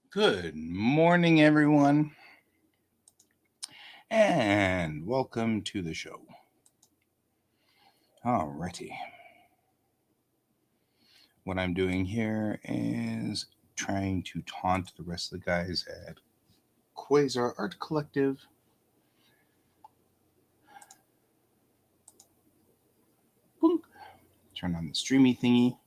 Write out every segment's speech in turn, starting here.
Good morning, everyone, and welcome to the show. Alrighty. What I'm doing here is trying to taunt the rest of the guys at Quasar Art Collective. Boom. Turn on the streamy thingy.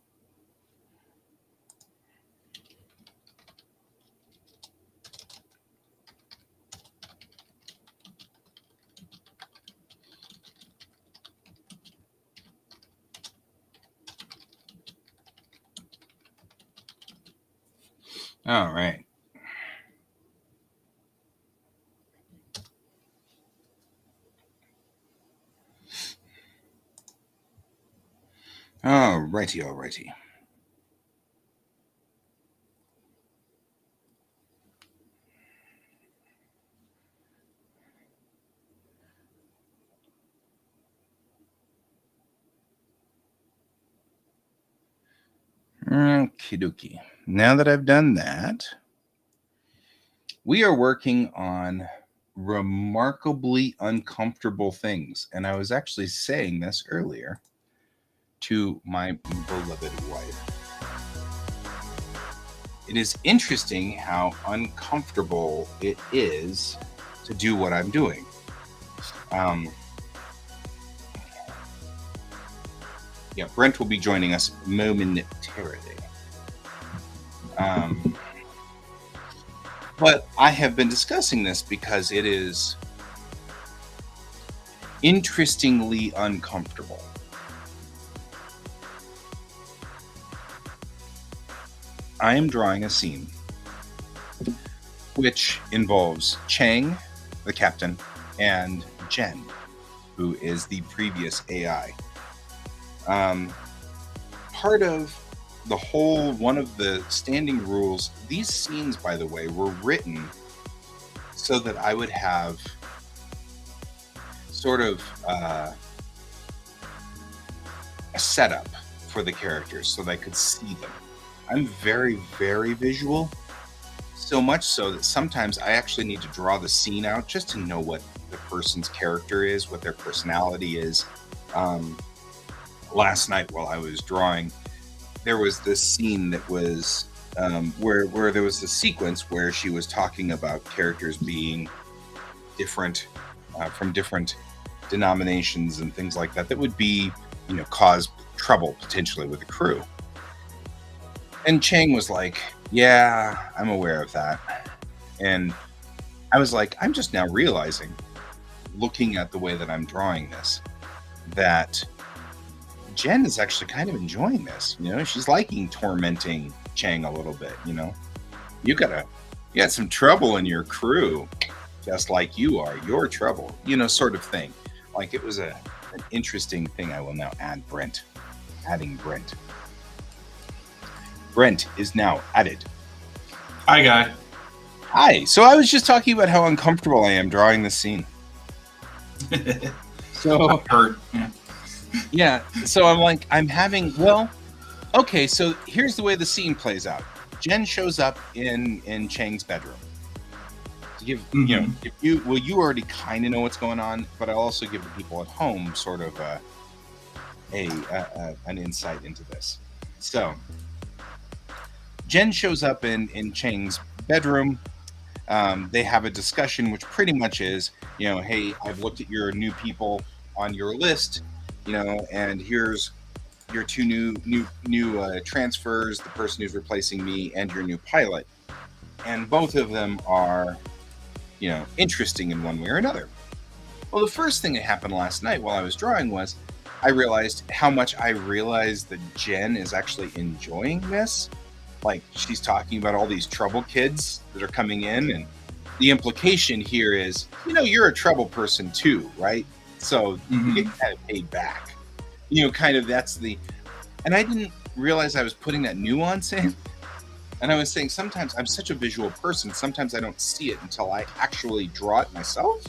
All right. Alrighty. Okie dokie. Now that I've done that, we are working on remarkably uncomfortable things. And I was actually saying this earlier to my beloved wife. It is interesting how uncomfortable it is to do what I'm doing. Brent will be joining us momentarily. But I have been discussing this because it is interestingly uncomfortable. I am drawing a scene which involves Chang, the captain, and Jen, who is the previous AI. Part of the whole, one of the standing rules, these scenes, by the way, were written so that I would have sort of a setup for the characters so that I could see them. I'm very, very visual, so much so that sometimes I actually need to draw the scene out just to know what the person's character is, what their personality is. Last night while I was drawing, there was this scene that was where there was a sequence where she was talking about characters being different from different denominations and things like that would be, cause trouble potentially with the crew. And Chang was like, yeah, I'm aware of that. And I was like, I'm just now realizing, looking at the way that I'm drawing this, that Jen is actually kind of enjoying this. She's liking tormenting Chang a little bit. You got some trouble in your crew, just like you are. Your trouble, sort of thing. Like, it was an interesting thing. I will now add Brent. Adding Brent. Brent is now added. Hi, guy. Hi. So I was just talking about how uncomfortable I am drawing this scene. So hurt. Yeah. So I'm having, okay, so here's the way the scene plays out. Jen shows up in Chang's bedroom. To give, you already kind of know what's going on, but I'll also give the people at home sort of an insight into this. So Jen shows up in Chang's bedroom. They have a discussion, which pretty much is, hey, I've looked at your new people on your list, and here's your two new transfers, the person who's replacing me and your new pilot. And both of them are, interesting in one way or another. Well, the first thing that happened last night while I was drawing was I realized how much I realized that Jen is actually enjoying this. Like, she's talking about all these trouble kids that are coming in, and the implication here is, you're a trouble person too, right? So you get kind of paid back. Kind of that's the, and I didn't realize I was putting that nuance in. And I was saying, sometimes I'm such a visual person, sometimes I don't see it until I actually draw it myself.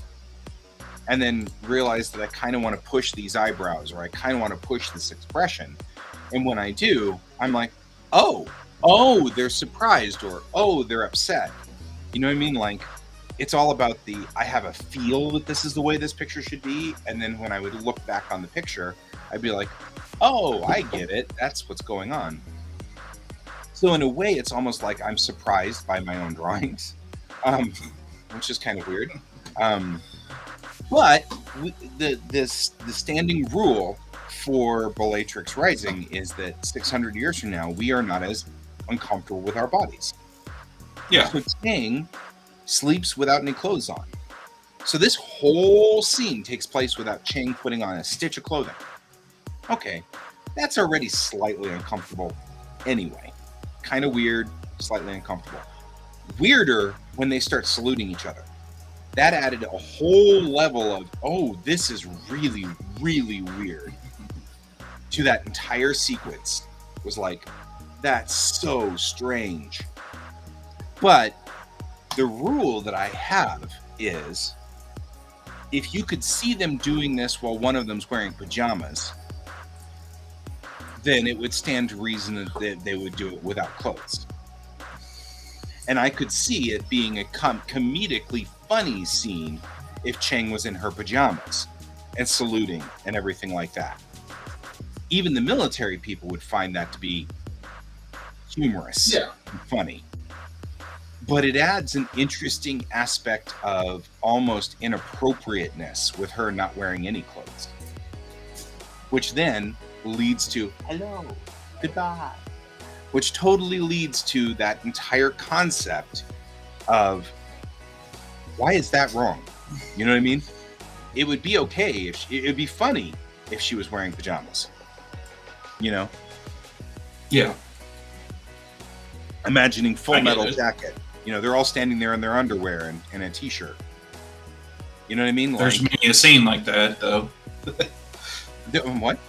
And then realize that I kind of want to push these eyebrows, or I kind of want to push this expression. And when I do, I'm like, oh, oh, they're surprised, or oh, they're upset. You know what I mean? Like, it's all about I have a feel that this is the way this picture should be, and then when I would look back on the picture, I'd be like, oh, I get it. That's what's going on. So in a way, it's almost like I'm surprised by my own drawings, which is kind of weird. But the standing rule for Bellatrix Rising is that 600 years from now, we are not as uncomfortable with our bodies. Yeah. So Tang sleeps without any clothes on. So this whole scene takes place without Chang putting on a stitch of clothing. Okay, that's already slightly uncomfortable anyway. Kind of weird, slightly uncomfortable. Weirder when they start saluting each other. That added a whole level of, oh, this is really, really weird to that entire sequence. It was like, that's so strange. But the rule that I have is, if you could see them doing this while one of them's wearing pajamas, then it would stand to reason that they would do it without clothes. And I could see it being a comedically funny scene if Chang was in her pajamas and saluting and everything like that. Even the military people would find that to be humorous and funny. But it adds an interesting aspect of almost inappropriateness with her not wearing any clothes. Which then leads to, hello, goodbye. Which totally leads to that entire concept of, why is that wrong? You know what I mean? It would be okay if it would be funny if she was wearing pajamas. You know? Yeah. Imagining Full Metal Jacket. You know, they're all standing there in their underwear and a t-shirt. You know what I mean? There's many a scene like that, though. What?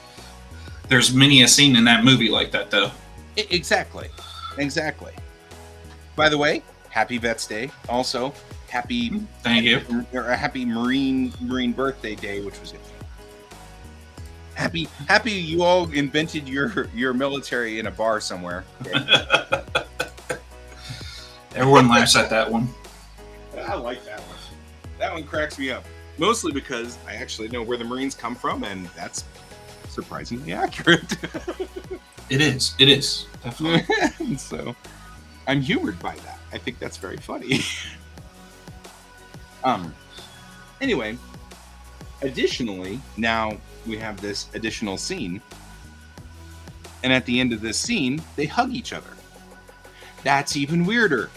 There's many a scene in that movie like that, though. Exactly. By the way, happy Vets Day. Also, happy Thank you. A happy Marine birthday day, which was it. Happy you all invented your military in a bar somewhere. Okay. Everyone laughs at that one. I like that one. That one cracks me up. Mostly because I actually know where the Marines come from, and that's surprisingly accurate. It is. Definitely. So I'm humored by that. I think that's very funny. Anyway, additionally, now we have this additional scene. And at the end of this scene, they hug each other. That's even weirder.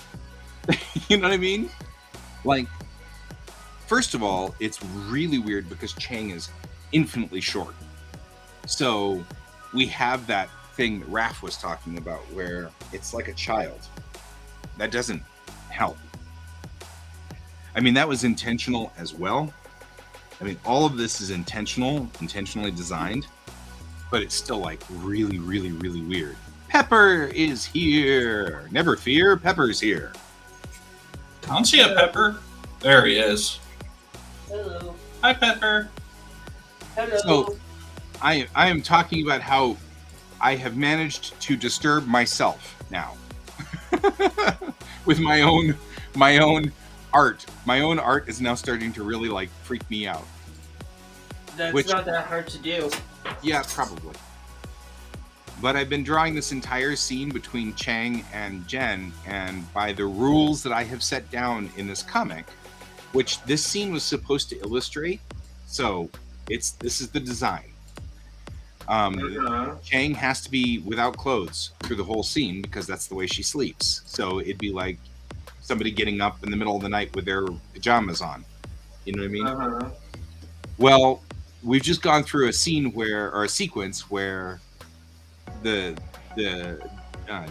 You know what I mean? Like, first of all, it's really weird because Chang is infinitely short. So we have that thing that Raph was talking about where it's like a child. That doesn't help. I mean, that was intentional as well. I mean, all of this is intentionally designed, but it's still like really, really, really weird. Pepper is here. Never fear, Pepper's here. I don't see a Pepper. There he is. Hello. Hi, Pepper. Hello. So, I am talking about how I have managed to disturb myself now with my own art. My own art is now starting to really like freak me out. That's not that hard to do. Yeah, probably. But I've been drawing this entire scene between Chang and Jen, and by the rules that I have set down in this comic, which this scene was supposed to illustrate, so this is the design. Chang has to be without clothes through the whole scene because that's the way she sleeps. So it'd be like somebody getting up in the middle of the night with their pajamas on. You know what I mean? Well, we've just gone through a sequence where the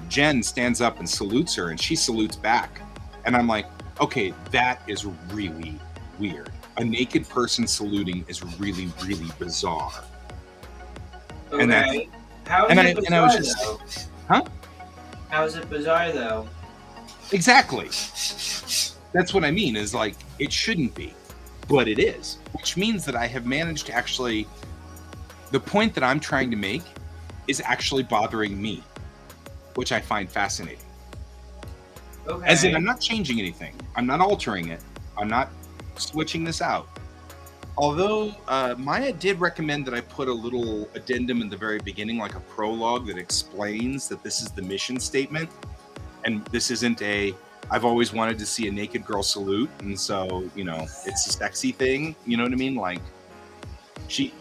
Jen stands up and salutes her, and she salutes back, and I'm like, okay, that is really weird. A naked person saluting is really, really bizarre. Okay. And that, How is and it bizarre, I was just, though? huh? How is it bizarre, though? Exactly. That's what I mean. Is like it shouldn't be, but it is, which means that I have managed to actually. The point that I'm trying to make is actually bothering me. which I find fascinating. Okay. As in, I'm not changing anything. I'm not altering it. I'm not switching this out. Although Maya did recommend that I put a little addendum in the very beginning, like a prologue that explains that this is the mission statement. And this isn't I've always wanted to see a naked girl salute. And so, it's a sexy thing. You know what I mean? Like,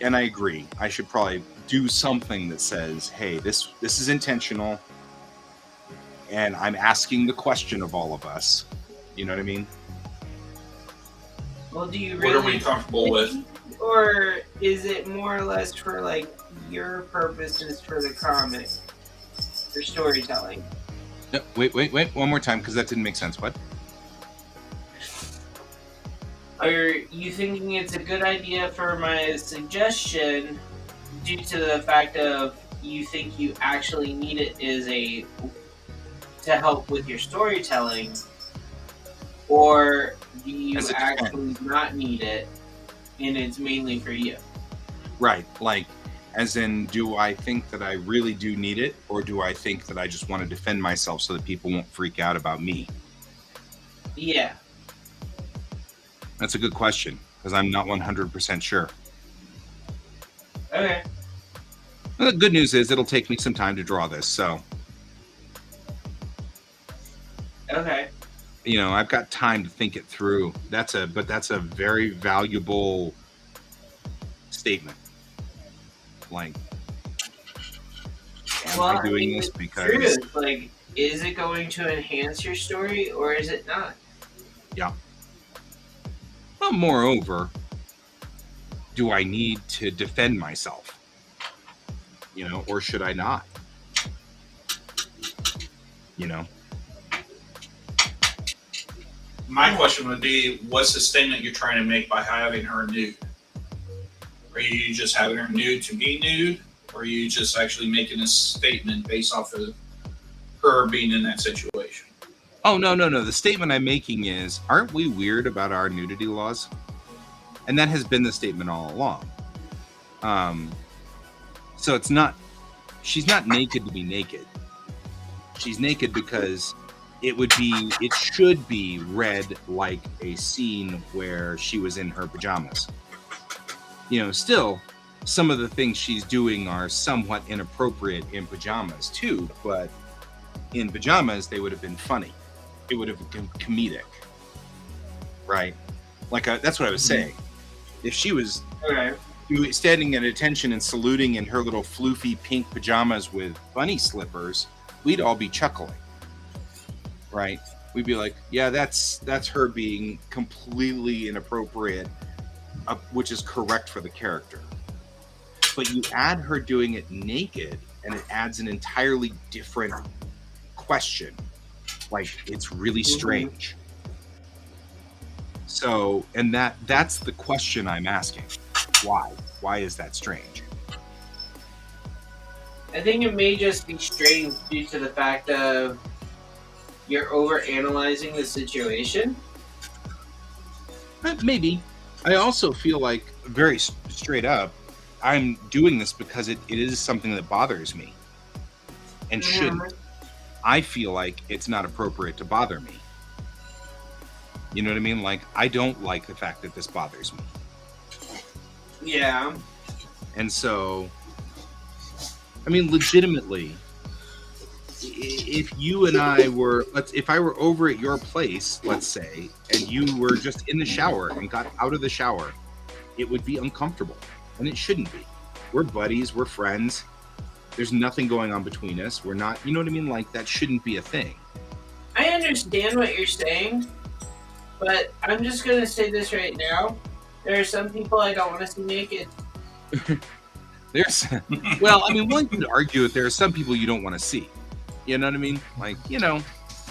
and I agree. I should probably do something that says, hey, this is intentional. And I'm asking the question of all of us. You know what I mean? Well, do you What really? are we comfortable with? Or is it more or less for like your purposes for the comic, for storytelling? No, wait. One more time, because that didn't make sense. What? Are you thinking it's a good idea for my suggestion due to the fact of you think you actually need it to help with your storytelling, or do you actually not need it and it's mainly for you? Right. Like, as in, do I think that I really do need it, or do I think that I just want to defend myself so that people won't freak out about me? Yeah. That's a good question, because I'm not 100% sure. Okay. Well, the good news is it'll take me some time to draw this, so Okay. I've got time to think it through. That's a very valuable statement. Like, am I doing this because like, is it going to enhance your story or is it not? Yeah. Well, moreover, do I need to defend myself? Or should I not? My question would be, what's the statement you're trying to make by having her nude? Are you just having her nude to be nude? Or are you just actually making a statement based off of her being in that situation? Oh, no. The statement I'm making is, aren't we weird about our nudity laws? And that has been the statement all along. So she's not naked to be naked. She's naked because it should be read like a scene where she was in her pajamas. Still, some of the things she's doing are somewhat inappropriate in pajamas too, but in pajamas, they would have been funny. It would have been comedic. Right? Like, that's what I was saying. If she was standing at attention and saluting in her little floofy pink pajamas with bunny slippers, we'd all be chuckling. Right? We'd be like, yeah, that's her being completely inappropriate, which is correct for the character. But you add her doing it naked, and it adds an entirely different question. Like, it's really strange. So, and that's the question I'm asking. Why? Why is that strange? I think it may just be strange due to the fact of you're overanalyzing the situation. Maybe. I also feel like, very straight up, I'm doing this because it is something that bothers me and shouldn't. I feel like it's not appropriate to bother me. You know what I mean? Like, I don't like the fact that this bothers me. Yeah. And so, I mean, legitimately, if you and I were, if I were over at your place, let's say, and you were just in the shower and got out of the shower, it would be uncomfortable. And it shouldn't be. We're buddies, we're friends. There's nothing going on between us. We're not, you know what I mean? Like, that shouldn't be a thing. I understand what you're saying, but I'm just going to say this right now. There are some people I don't want to see naked. Well, I mean, one could argue that there are some people you don't want to see. You know what I mean? Like,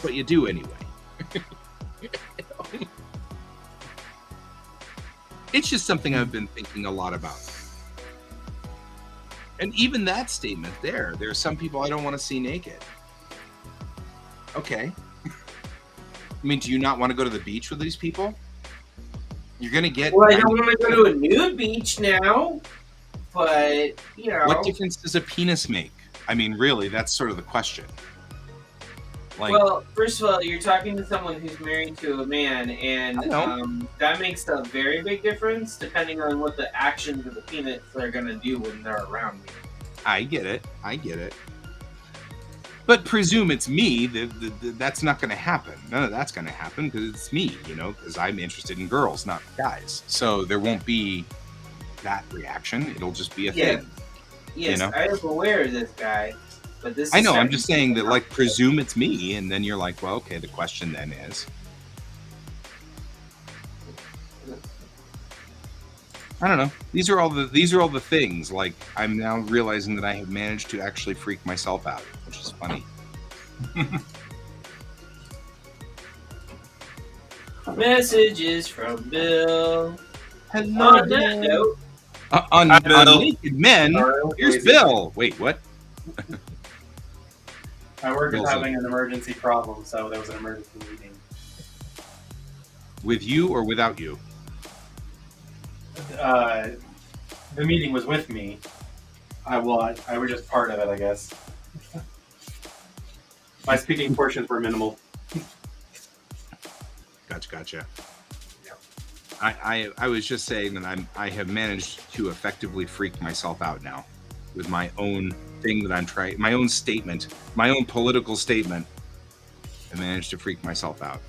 but you do anyway. It's just something I've been thinking a lot about. And even that statement there are some people I don't want to see naked. Okay. I mean, do you not want to go to the beach with these people? You're going to get... Well, I don't want to go to a nude beach now, but, What difference does a penis make? I mean, really, that's sort of the question. Like, well, first of all, you're talking to someone who's married to a man, and I know. that makes a very big difference depending on what the actions of the peanuts are going to do when they're around me. I get it. But presume it's me. That's not going to happen. None of that's going to happen because it's me, because I'm interested in girls, not guys. So there won't be that reaction. It'll just be a thing. Yes, I am aware of this guy, but this. I know. I'm just saying that, like, presume it's me, and then you're like, well, okay. The question then is, I don't know. These are all the things. Like, I'm now realizing that I have managed to actually freak myself out, which is funny. Messages from Bill. Hello. On that note, on Naked Men, here's Crazy. Bill. Wait, what? My work is Bill's having an emergency problem, so there was an emergency meeting. With you or without you? The meeting was with me. I was just part of it, I guess. My speaking portions were minimal. Gotcha. Yep. I was just saying that I have managed to effectively freak myself out now with my own thing that I'm trying, my own statement, my own political statement. I managed to freak myself out.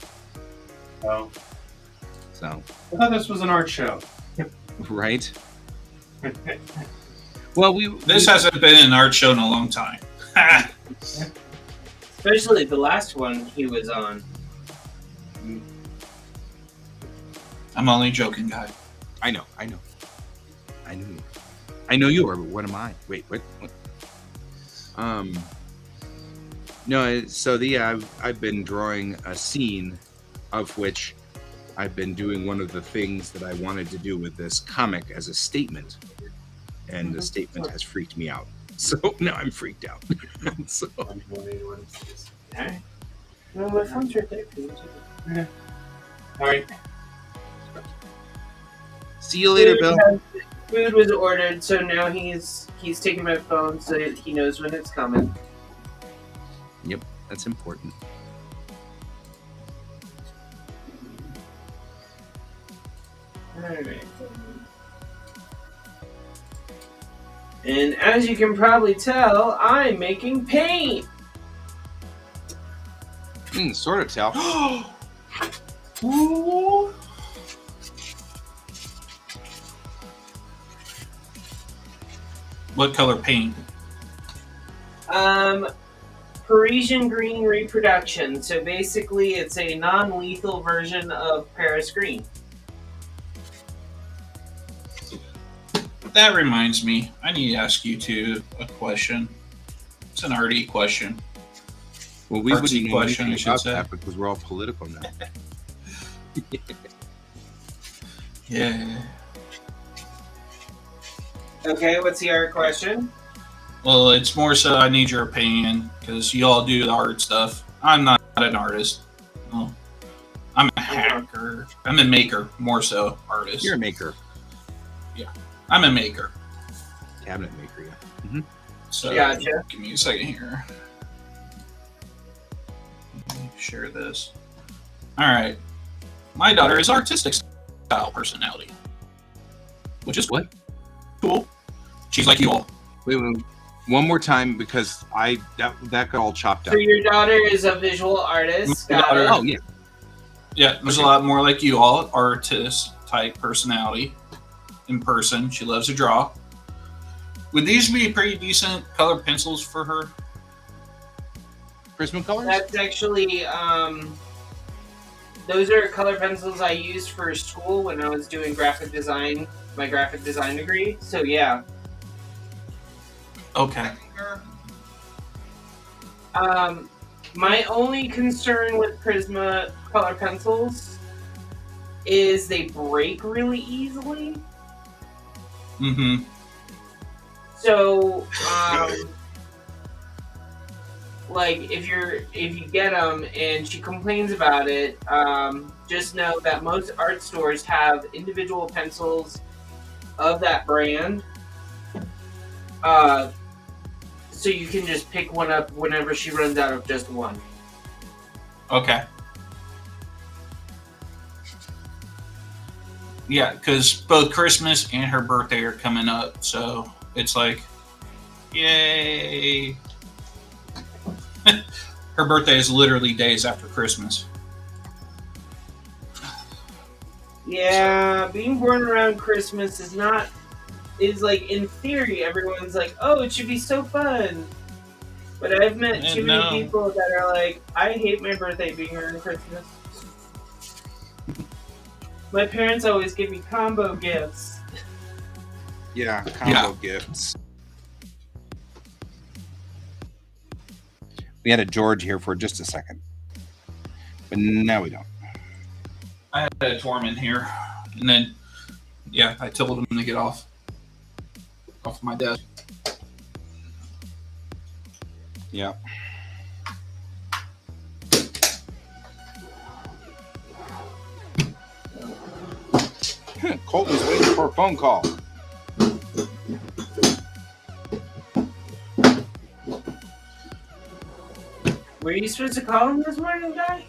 So, So, I thought this was an art show. right? Well, This hasn't been an art show in a long time. especially the last one he was on. I'm only joking, guy. I know you are, but what am I? Wait, what? No, so I've been drawing a scene of which I've been doing one of the things that I wanted to do with this comic as a statement, and the statement has freaked me out. So now I'm freaked out. So Alright. Well, my phone's right there. Alright. see you later, Bill. Food was ordered, so now he's taking my phone so that he knows when it's coming. Yep, that's important. Alright. And as you can probably tell, I'm making paint! Sort of tell. Ooh. What color paint? Parisian green reproduction. So basically, it's a non-lethal version of Paris green. That reminds me, I need to ask you two a question. It's an arty question. Well, we wouldn't Artsy know question, anything I should about say. that because we're all political now. Yeah. Okay, what's the art question? Well, it's more so I need your opinion because you all do the art stuff. I'm not an artist. Well, I'm a hacker. I'm a maker, more so artist. You're a maker, I'm a maker. cabinet maker, yeah. So Gotcha. give me a second here. Let me share this. All right. My daughter is artistic style personality, which is What? cool. She's like you all. Wait, one more time because that got all chopped up. So your daughter is a visual artist. My Got daughter- it. Oh yeah, Yeah, there's a lot more like you all, artist type personality in person. She loves to draw. Would these be pretty decent colored pencils for her? Prism colors. That's actually those are color pencils I used for school when I was doing graphic design, my graphic design degree. So yeah. Okay. My only concern with Prisma color pencils is they break really easily. Mm-hmm. So, like if you get them and she complains about it, just know that most art stores have individual pencils of that brand. So you can just pick one up whenever she runs out of just one. Okay. Yeah, because both Christmas and her birthday are coming up, so it's like, yay! Her birthday is literally days after Christmas. Yeah, being born around Christmas is not. Is like, in theory, everyone's like, oh, it should be so fun. But I've met too many people that are like, I hate my birthday being around Christmas. My parents always give me combo gifts. Yeah, combo gifts. We had a George here for just a second, but now we don't. I had a Torment here, and then, yeah, I told him to get off my desk. Yeah. Colton's waiting for a phone call. Were you supposed to call him this morning, guy?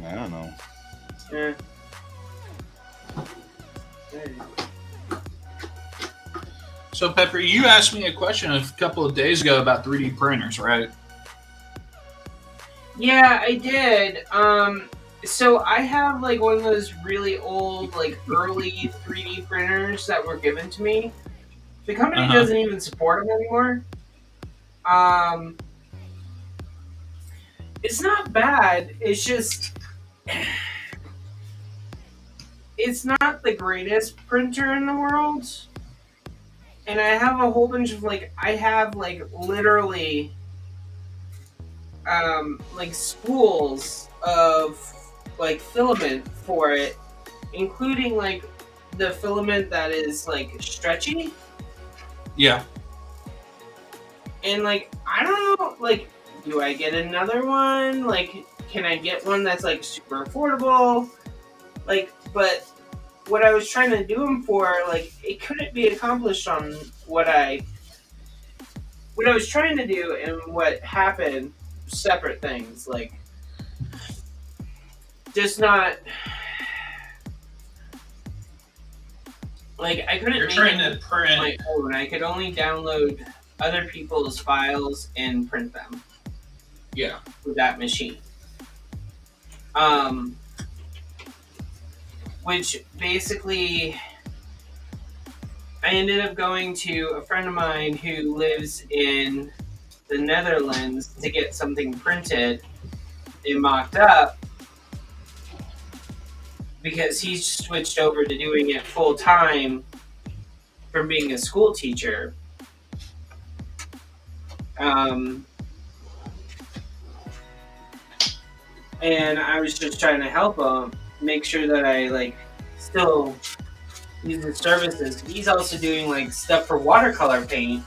I don't know. Yeah. So, Pepper, you asked me a question a couple of days ago about 3D printers, right? Yeah, I did. So I have like one of those really old, like early 3D printers that were given to me. The company doesn't even support them anymore. It's not bad. It's just, it's not the greatest printer in the world. And I have a whole bunch of I have literally like spools of like filament for it, including like the filament that is like stretchy. Yeah. And like, I don't know, like, do I get another one? Like, can I get one that's like super affordable? Like, but what I was trying to do them for, like, it couldn't be accomplished on what I was trying to do and what happened, separate things. Like, just not, like, I couldn't You're make trying it to print my own. I could only download other people's files and print them. Yeah. With that machine. Which basically, I ended up going to a friend of mine who lives in the Netherlands to get something printed and mocked up because he switched over to doing it full time from being a school teacher. And I was just trying to help him make sure that I like still use his services. He's also doing like stuff for watercolor paint.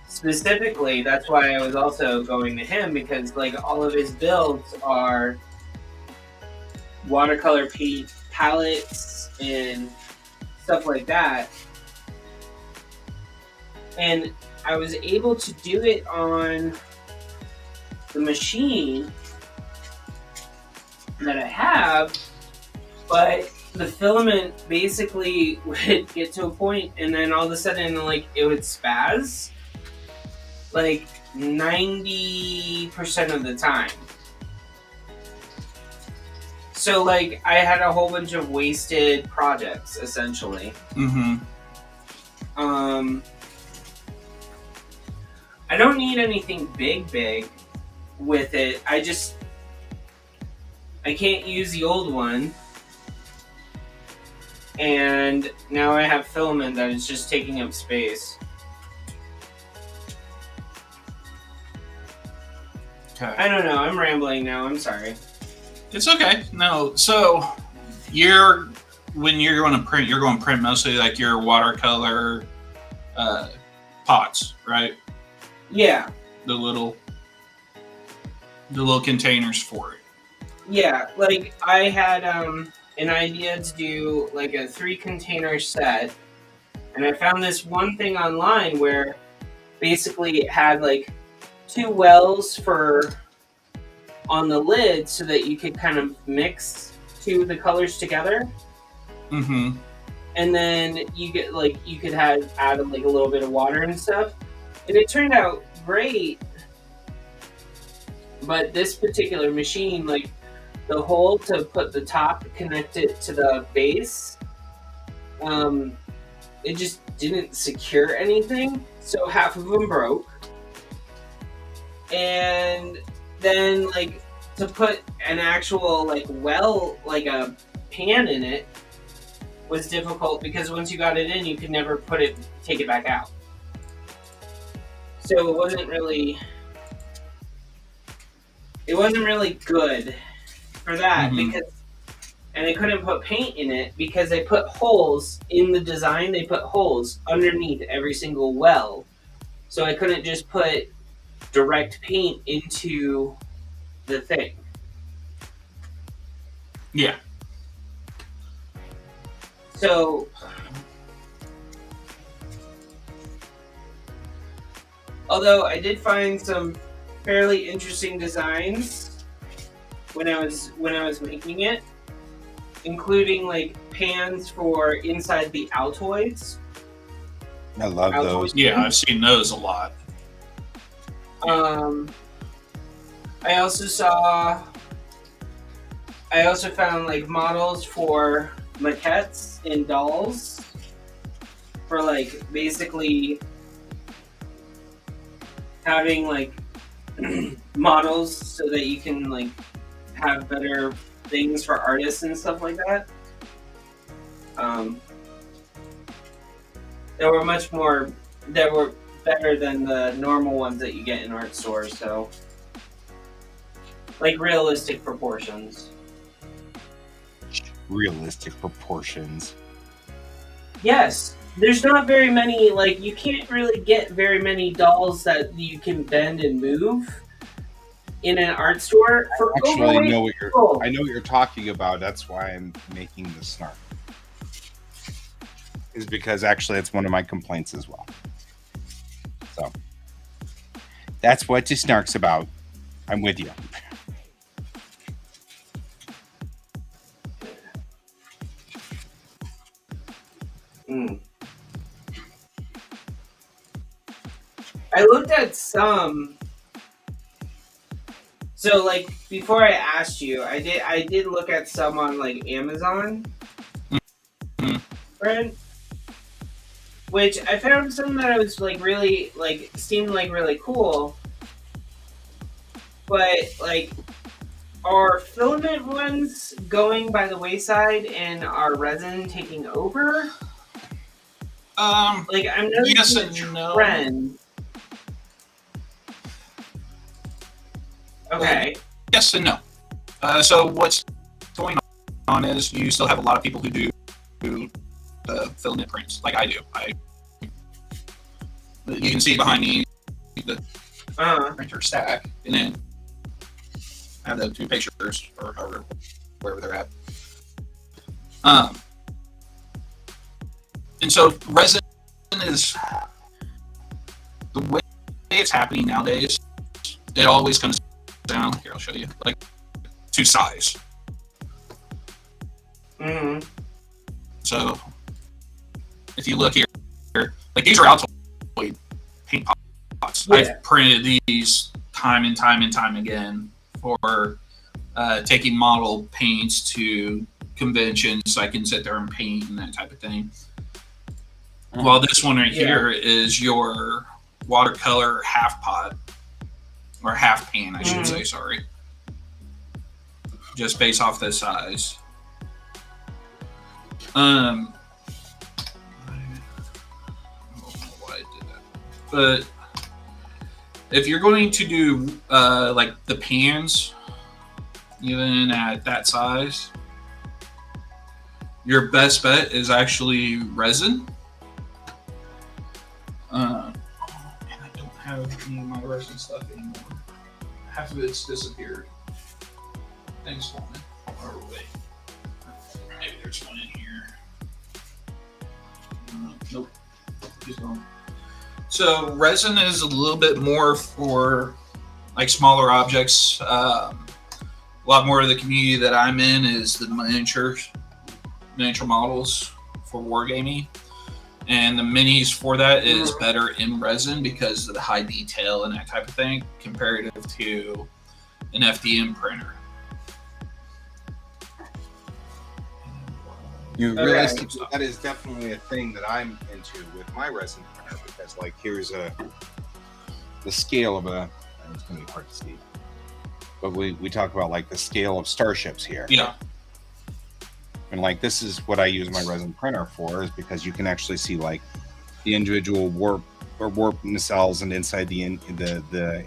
Specifically, that's why I was also going to him, because like all of his builds are watercolor paint palettes and stuff like that. And I was able to do it on the machine that I have, but the filament basically would get to a point and then all of a sudden like it would spaz like 90% of the time. So like I had a whole bunch of wasted projects essentially. I don't need anything big with it. I can't use the old one. And now I have filament that is just taking up space. Okay. I don't know. I'm rambling now. I'm sorry. It's okay. No. So, when you're going to print mostly like your watercolor pots, right? Yeah. The little containers for it. Yeah. Like I had an idea to do like a 3 container set, and I found this one thing online where basically it had like 2 wells on the lid so that you could kind of mix the colors together. Mm-hmm. And then you could add like a little bit of water and stuff, and it turned out great. But this particular machine, like the hole to put the top connected to the base, it just didn't secure anything, so half of them broke. And then like to put an actual like well, like a pan in it was difficult because once you got it in, you could never take it back out. So it wasn't really good for that because, and they couldn't put paint in it because they put holes in the design. They put holes underneath every single well, so I couldn't just put direct paint into the thing. Yeah. So, although I did find some fairly interesting designs when I was making it, including like pans for inside the Altoids. I love those. Yeah, I've seen those a lot. I also found like models for maquettes and dolls for like basically having like models so that you can like have better things for artists and stuff like that. That were better than the normal ones that you get in art stores, so like realistic proportions. Realistic proportions. Yes, there's not very many, like you can't really get very many dolls that you can bend and move in an art store. I know what you're talking about. That's why I'm making the snark. Is because actually it's one of my complaints as well. So that's what the snark's about. I'm with you. I looked at some. So like before I asked you, I did look at some on like Amazon. Right? Which I found some that I was like really like seemed like really cool. But like are filament ones going by the wayside and are resin taking over? Like I'm noticing yes and a trend. no. Okay. Yes and no. So what's going on is you still have a lot of people who do filament prints, like I do. You can see behind me the printer stack, and then I have the 2 pictures, or however, wherever they're at. And so resin is the way it's happening nowadays. It always comes down. Here, I'll show you. Like to size. So if you look here, like these are Altoid paint pots. Yeah. I've printed these time and time and time again for taking model paints to conventions, so I can sit there and paint and that type of thing. While this one right here is your watercolor half pot, or half pan, I should say, sorry. Just based off the size. I don't know why I did that. But if you're going to do like the pans, even at that size, your best bet is actually resin. And I don't have any of my resin stuff anymore. Half of it's disappeared. Thanks, Woman. Or wait. Maybe there's one in here. Nope. He's gone. So resin is a little bit more for like smaller objects. A lot more of the community that I'm in is the miniature models for wargaming. And the minis for that is better in resin because of the high detail and that type of thing, comparative to an FDM printer. Realistically, that is definitely a thing that I'm into with my resin printer, because like here's the scale of a, it's gonna be hard to see, but we talk about like the scale of starships here. Yeah. And like this is what I use my resin printer for, is because you can actually see like the individual warp nacelles and inside the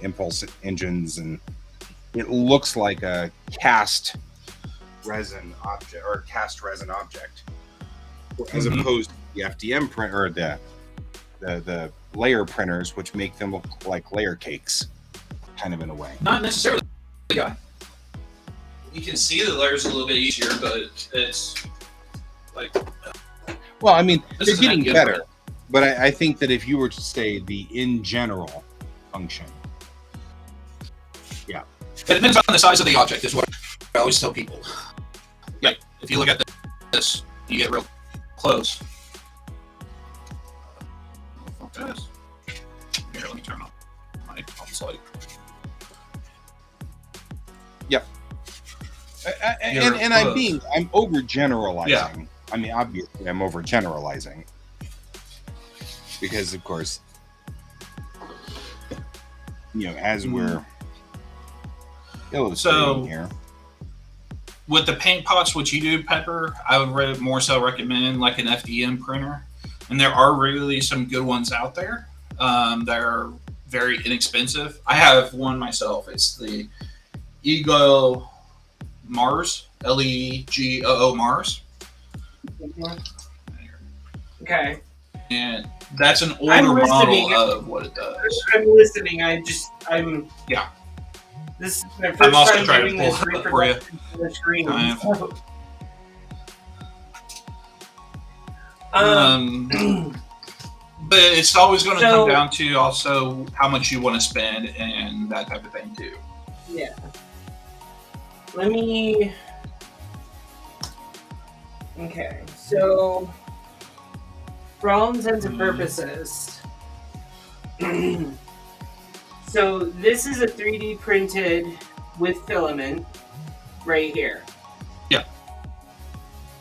impulse engines, and it looks like a cast resin object or cast resin object, as opposed to the FDM printer or the layer printers, which make them look like layer cakes, kind of in a way. Not necessarily. Yeah. You can see the layers a little bit easier, but it's like. Well, I mean, they're getting better, but I think that if you were to say the in general function, yeah, it depends on the size of the object. Is what I always tell people. Yeah, if you look at this, you get real close. Here, let me turn on my slide. Yep. And I'm overgeneralizing. Yeah. I mean, obviously, I'm overgeneralizing because, of course, as we're illustrating here. With the paint pots, what you do, Pepper, I would more so recommend like an FDM printer. And there are really some good ones out there that are very inexpensive. I have one myself. It's the Ego Mars, LEGOO Mars. Okay. And that's an older model of what it does. I'm listening. Yeah. This is my first time doing this reproduction for the screen. But it's always going to come down to also how much you want to spend and that type of thing too. Yeah. Let me. Okay, so for all intents and purposes, so this is a 3D printed with filament right here. Yeah.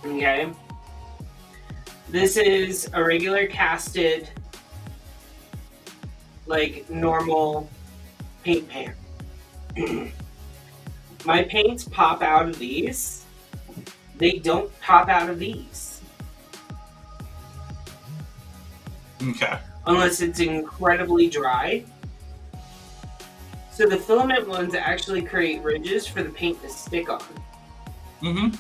Okay. This is a regular casted, like normal paint pan. My paints pop out of these. They don't pop out of these. Okay. Unless it's incredibly dry. So the filament ones actually create ridges for the paint to stick on. Mm-hmm.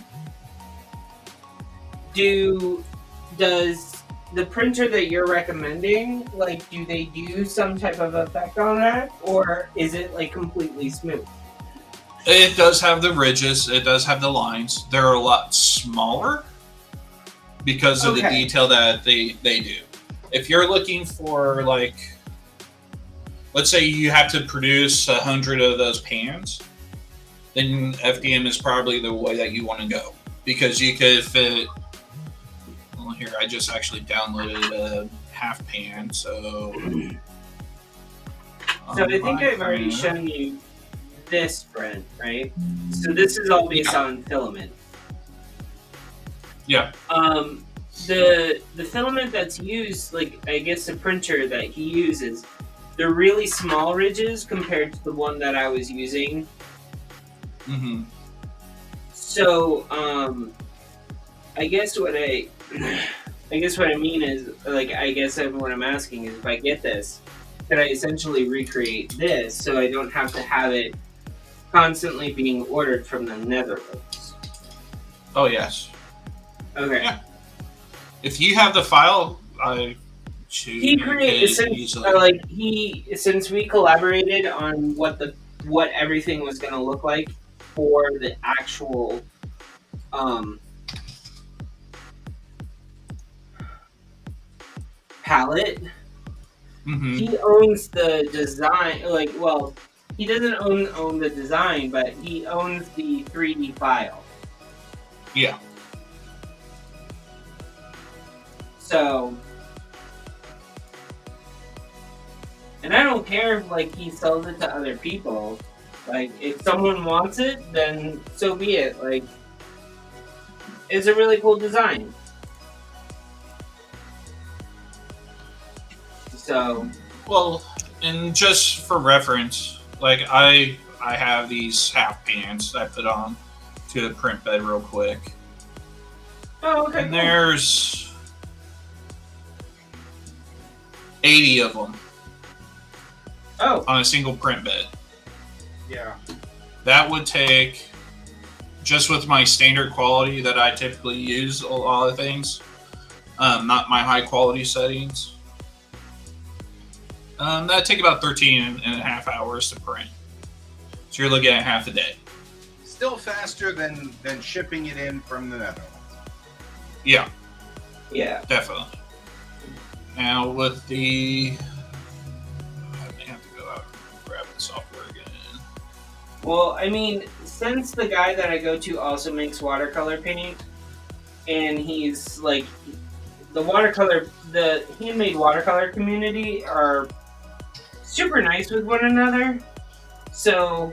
Does the printer that you're recommending, like, do they do some type of effect on that? Or is it, like, completely smooth? It does have the ridges. It does have the lines. They're a lot smaller because of the detail that they do. If you're looking for, like, let's say you have to produce 100 of those pans, then FDM is probably the way that you want to go. Because you could fit... Well, here, I just actually downloaded a half pan, so... So I think I've already shown you this print, right? So this is all based on filament. Yeah. The filament that's used, like, I guess the printer that he uses, they're really small ridges compared to the one that I was using. Mm-hmm. So, I guess what I mean is, like, what I'm asking is, if I get this, can I essentially recreate this so I don't have to have it constantly being ordered from the Netherlands? Oh, yes. Okay. Yeah. If you have the file, since we collaborated on what everything was going to look like for the actual palette, Mm-hmm. he owns the design. Like, well, he doesn't own the design, but he owns the 3D file. Yeah. So, and I don't care if like he sells it to other people. Like, if someone wants it, then so be it. Like, it's a really cool design. So, Well, and just for reference, like I have these half pants I put on to a print bed real quick, oh, okay. and Cool. there's 80 of them Oh, on a single print bed. Yeah. That would take, just with my standard quality that I typically use a lot of things, not my high quality settings. That'd take about 13 and a half hours to print. So you're looking at half a day. Still faster than shipping it in from the Netherlands. Yeah, yeah. definitely. Now with the, I may have to go out and grab the software again. Well, I mean, since the guy that I go to also makes watercolor paint, and he's like, the handmade watercolor community are super nice with one another. So,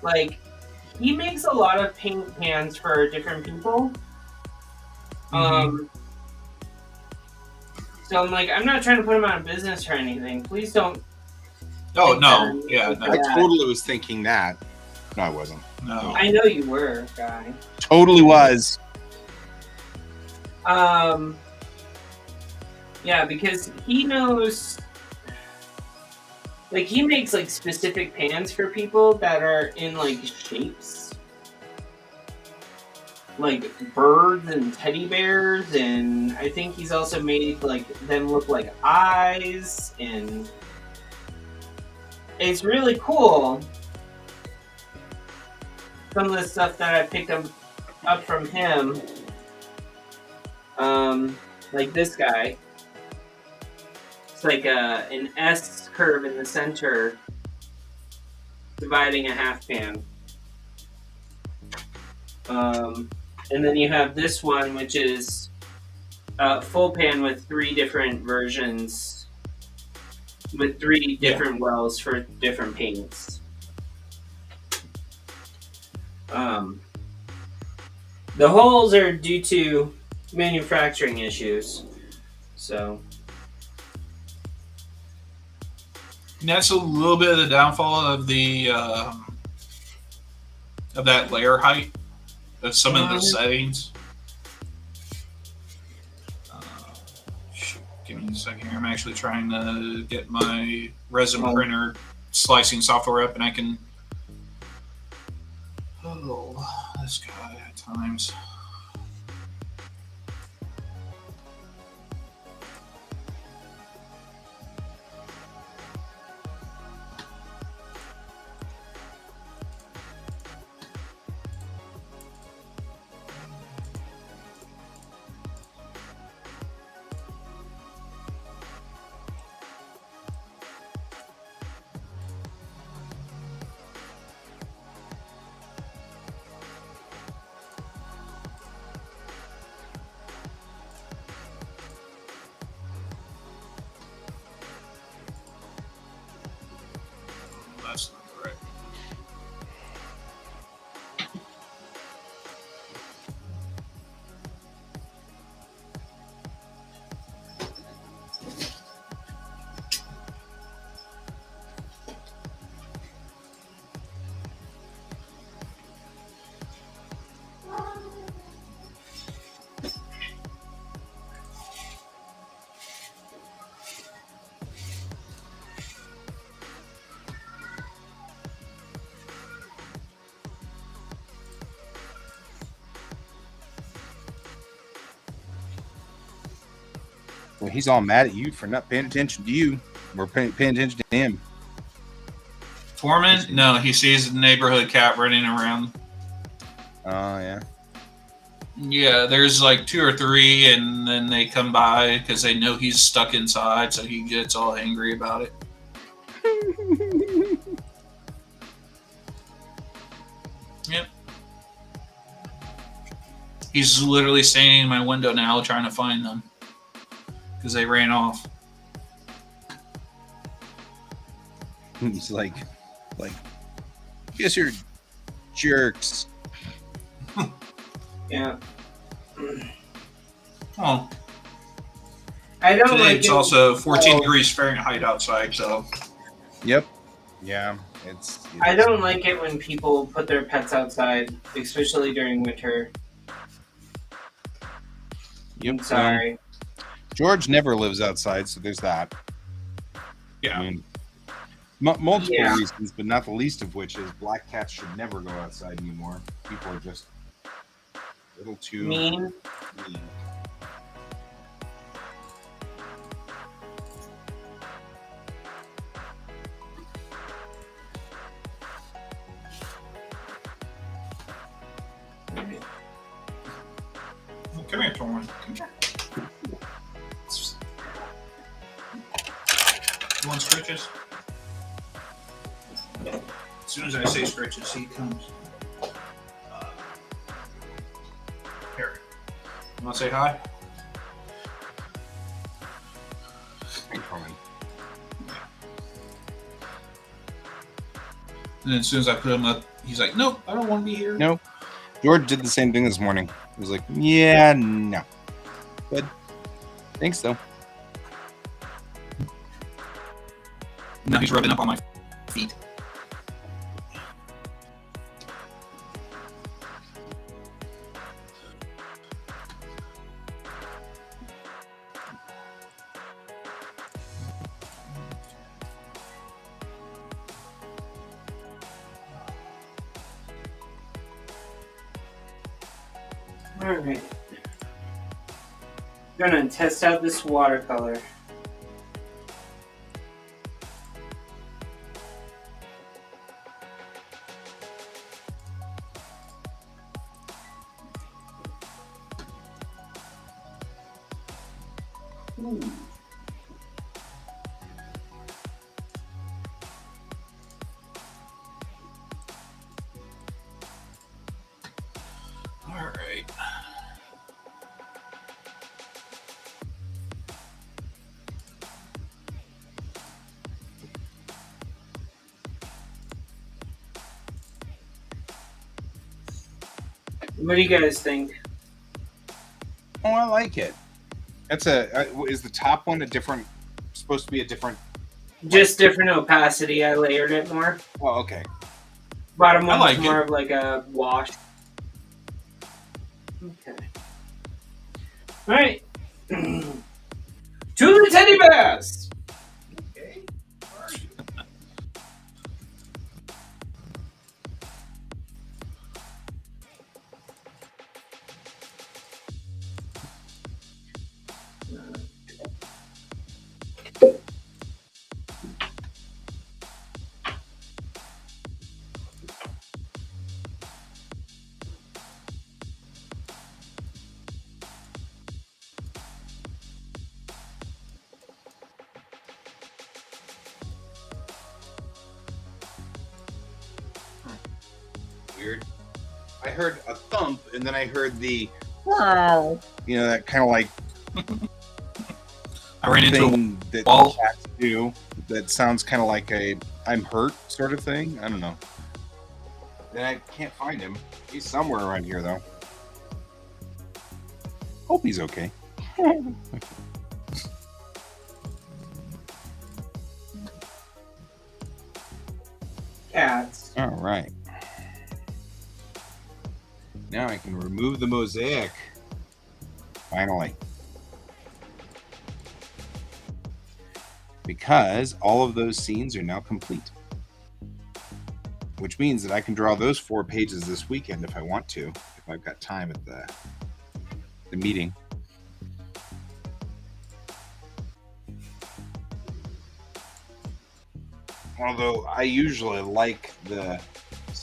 like, he makes a lot of paint pans for different people. So I'm like, I'm not trying to put him out of business or anything. Please don't. Oh think no, that yeah, I'm- no, I Yeah. totally was thinking that. No, I wasn't. no. I know you were, guy. Totally was. Yeah, because he knows, like, he makes like specific pans for people that are in like shapes, like birds and teddy bears, and I think he's also made like them look like eyes, and it's really cool. Some of the stuff that I picked up from him, like this guy. It's like an S curve in the center, dividing a half pan. And then you have this one, which is a full pan with 3 different versions, with 3 different wells for different paints. The holes are due to manufacturing issues, so. And that's a little bit of the downfall of the of that layer height of some of the settings. Shoot, give me a second here. I'm actually trying to get my resin printer slicing software up, and I can. Oh, this guy at times. That's not correct. Well, he's all mad at you for not paying attention to you. We're paying attention to him. Foreman? No, he sees the neighborhood cat running around. Oh, yeah. Yeah, there's like 2 or 3, and then they come by because they know he's stuck inside, so he gets all angry about it. Yep. He's literally standing in my window now trying to find them because they ran off. He's like, guess you're jerks. Yeah. Oh, I don't today like it's it. also 14 degrees Fahrenheit outside, so Yep. Yeah. It's. I don't like it when people put their pets outside, especially during winter. Yep. I'm sorry. George never lives outside, so there's that. yeah. I mean, multiple Yeah. reasons, but not the least of which is black cats should never go outside anymore. People are just a little too Mean. mean. Come here, Torn. Come here. You want scritches? As soon as I say scritches, he comes. Here. You want to say hi? And then as soon as I put him up, he's like, "Nope, I don't want to be here." Nope. George did the same thing this morning. He was like, yeah, no. But thanks, though. Now he's rubbing up on my feet. Alright. Gonna test out this watercolor. Ooh. All right. What do you guys think? Oh, I like it. That's is the top one a different, supposed to be a different? Just different opacity. I layered it more. Oh, okay. Bottom I one's like more it. of like a wash. Okay. Alright. To the teddy bears! Okay. Where are you? Weird. I heard a thump, and then I heard the wow. You know, that kind of like I ran into a thing that wall. cats do. That sounds kind of like a "I'm hurt" sort of thing. I don't know. And I can't find him. He's somewhere around here, though. Hope he's okay. Cats. All right. Now I can remove the mosaic. Finally. Because all of those scenes are now complete. Which means that I can draw those 4 pages this weekend if I want to, if I've got time at the meeting. Although I usually like the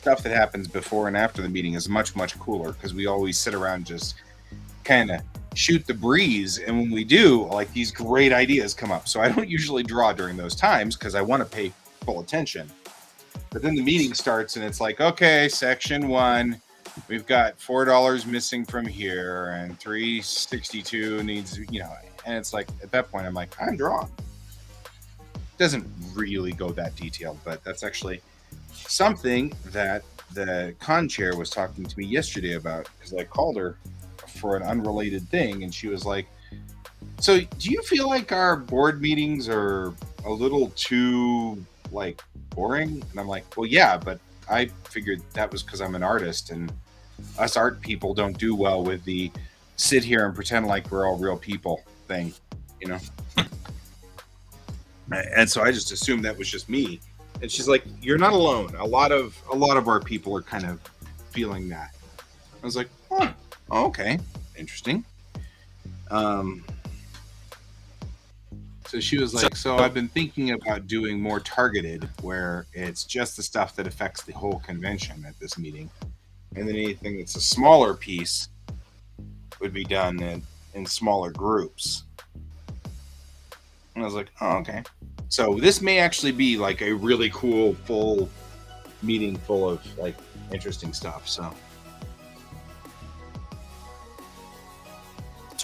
stuff that happens before and after the meeting is much, much cooler because we always sit around just kind of shoot the breeze. And when we do, like, these great ideas come up. So I don't usually draw during those times because I want to pay full attention. But then the meeting starts and it's like, okay, section 1, we've got $4 missing from here and 362 needs, and it's like, at that point, I'm like, I'm drawing. Doesn't really go that detailed, but that's actually something that the con chair was talking to me yesterday about, because I called her for an unrelated thing, and she was like, so do you feel like our board meetings are a little too, like, boring? And I'm like, well, yeah, but I figured that was because I'm an artist, and us art people don't do well with the sit here and pretend like we're all real people thing, And so I just assumed that was just me. And she's like, you're not alone. A lot of our people are kind of feeling that. I was like, oh, okay, interesting. So she was like, so I've been thinking about doing more targeted, where it's just the stuff that affects the whole convention at this meeting. And then anything that's a smaller piece would be done in smaller groups. And I was like, oh, okay. So this may actually be like a really cool, full meeting full of like interesting stuff. So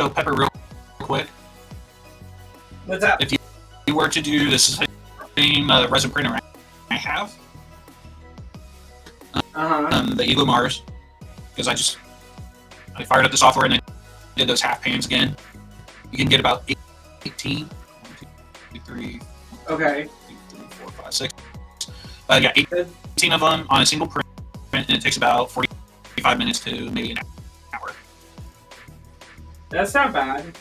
Pepper, real quick, What's up? if you were to do the same resin printer I have, the Eagle Mars, because I fired up the software and then did those half pans again. You can get about 18. 1, 2, 3. Okay. 2, 3, 4, 5, 6. I got 18 of them on a single print, and it takes about 45 minutes to maybe an hour. That's not bad.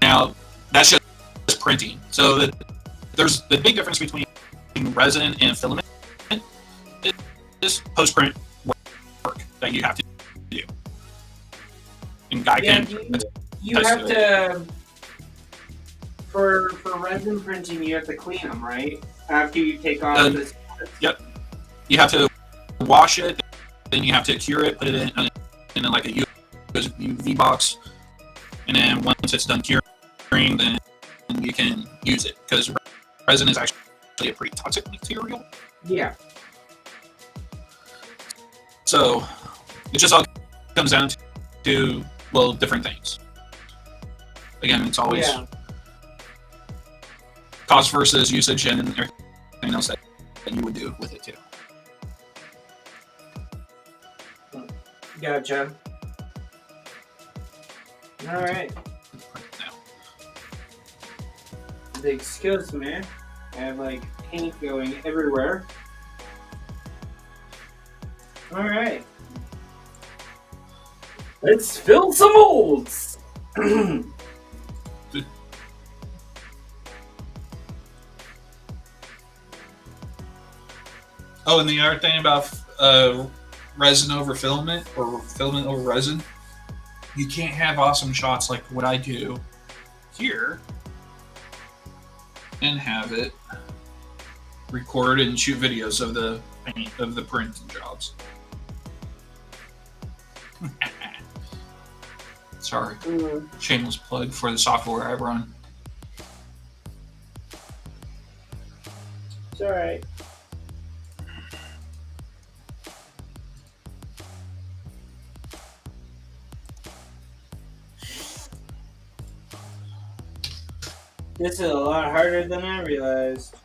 Now, that's just printing. So there's the big difference between resin and filament is post-print work that you have to do. And Guy can... You have to, for resin printing, you have to clean them, right? After you take off this. Yep. You have to wash it, then you have to cure it, put it in like a UV box, and then once it's done curing, then you can use it, because resin is actually a pretty toxic material. Yeah. So it just all comes down to different things. Again, it's always cost versus usage and everything else that you would do with it too. Gotcha. All right. Excuse me. I have like paint going everywhere. All right. Let's fill some molds. Oh, and the other thing about resin over filament or filament over resin, you can't have awesome shots like what I do here and have it record and shoot videos of the paint of the print jobs. Sorry, shameless plug for the software I run. It's all right. This is a lot harder than I realized.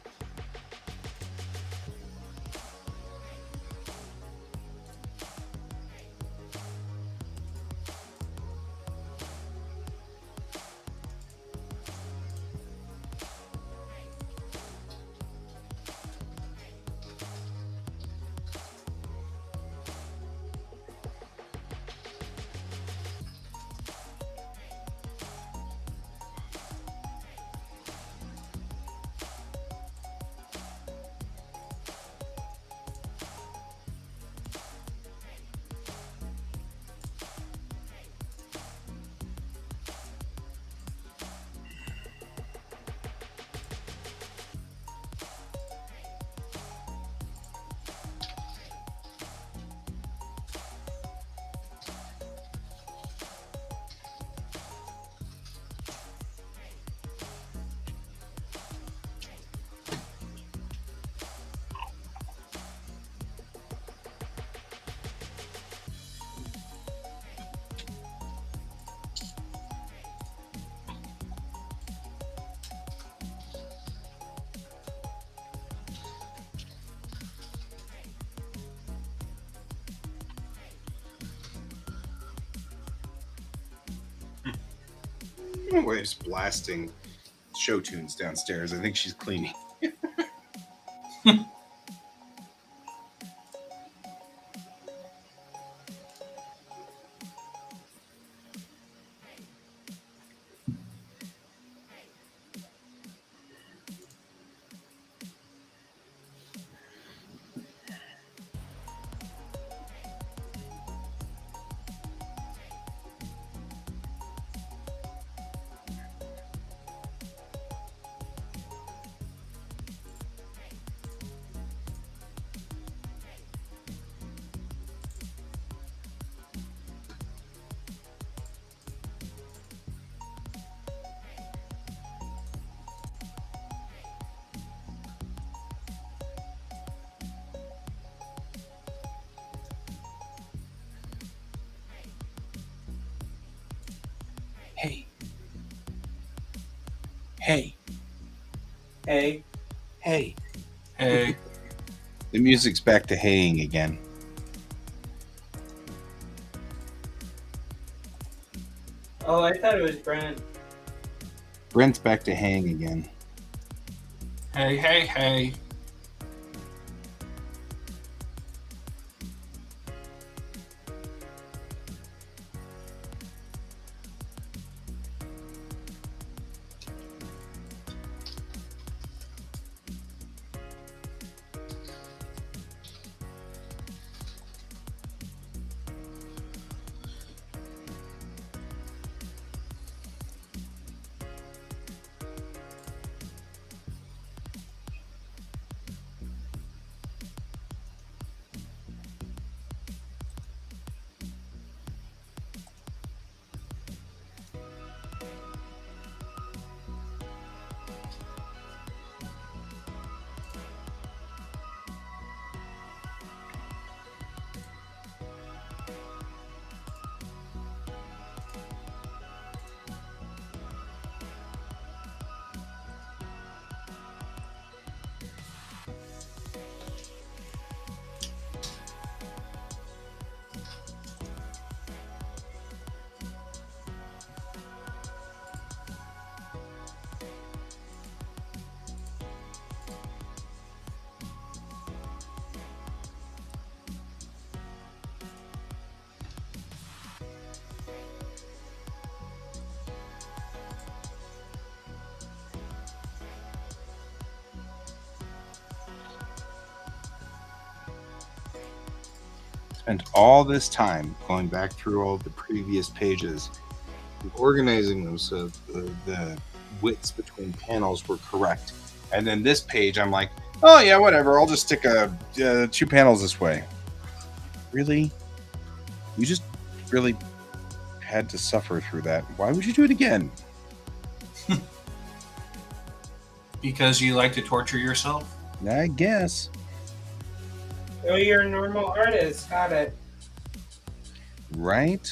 My wife's blasting show tunes downstairs. I think she's cleaning. Hey. Hey. Hey. Hey. Hey. The music's back to haying again. Oh, I thought it was Brent. Brent's back to haying again. Hey, hey, hey. Spent all this time going back through all the previous pages and organizing them so the widths between panels were correct. And then this page, I'm like, oh yeah, whatever. I'll just stick 2 panels this way. Really? You just really had to suffer through that. Why would you do it again? Because you like to torture yourself? I guess. Oh, you're a normal artist. Got it. Right?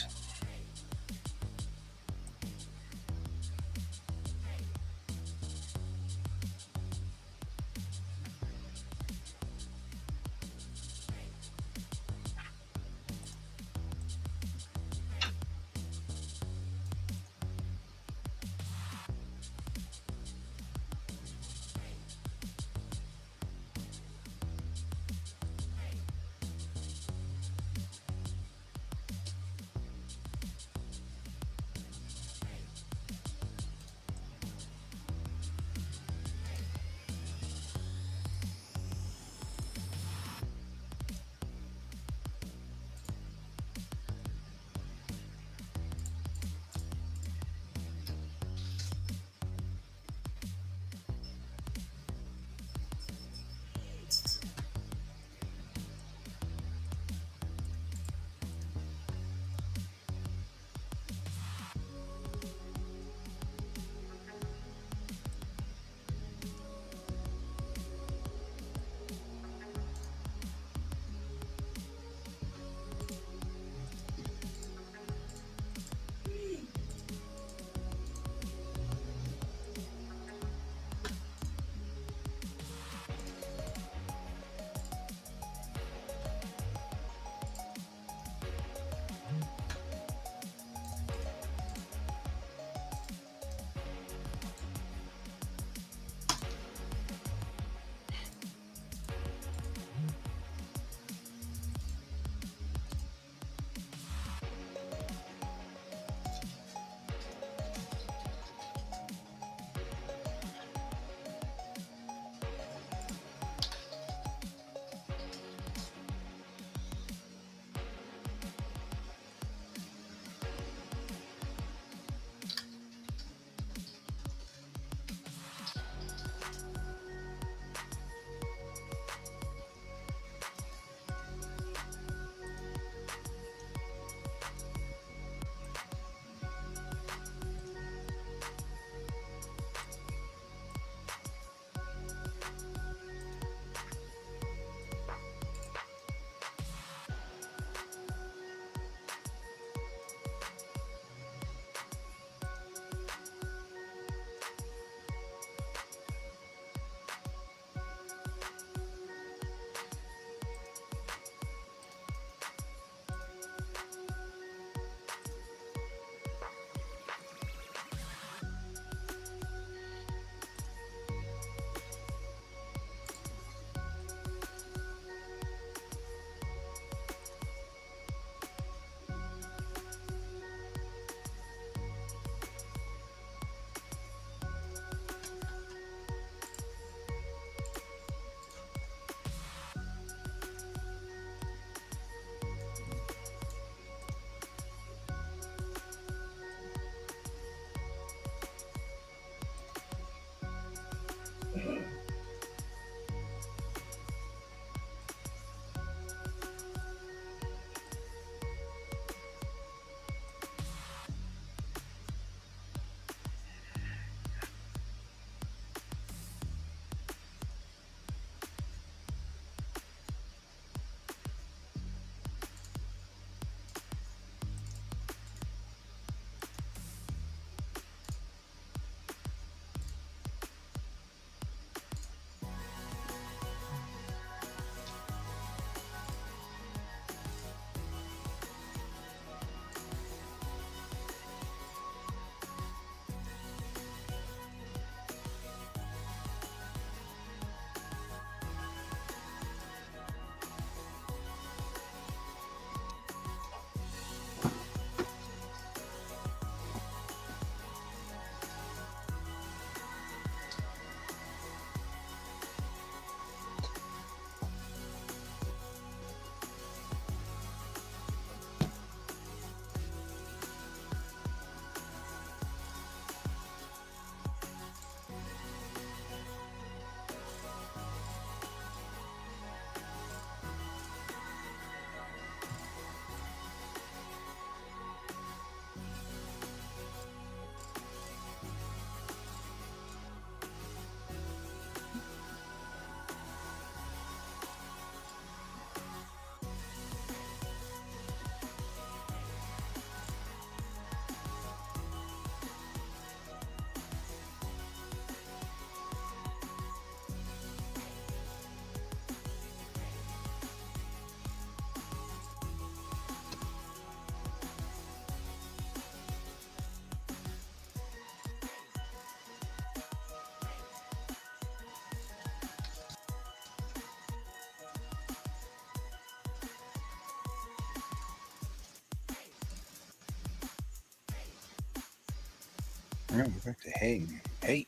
Yeah, go back to hey. Hey.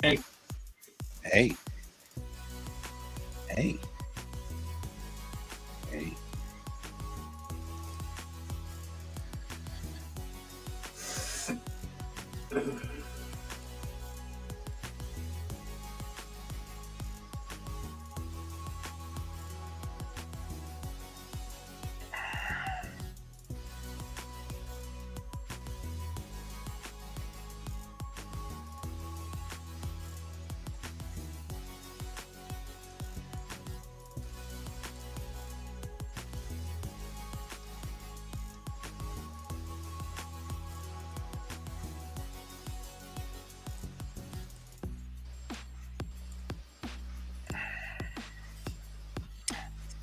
Hey. Hey. Hey. Hey.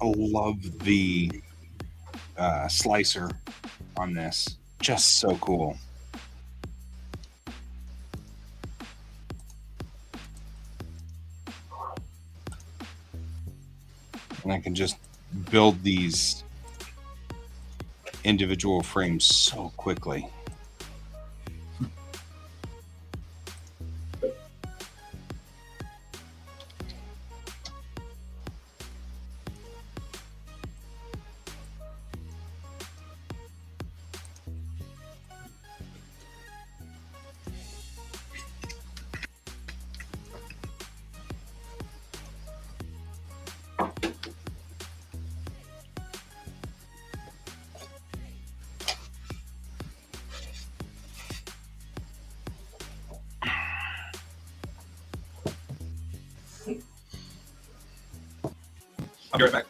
I love the slicer on this. Just so cool. And I can just build these individual frames so quickly. I'll be right back.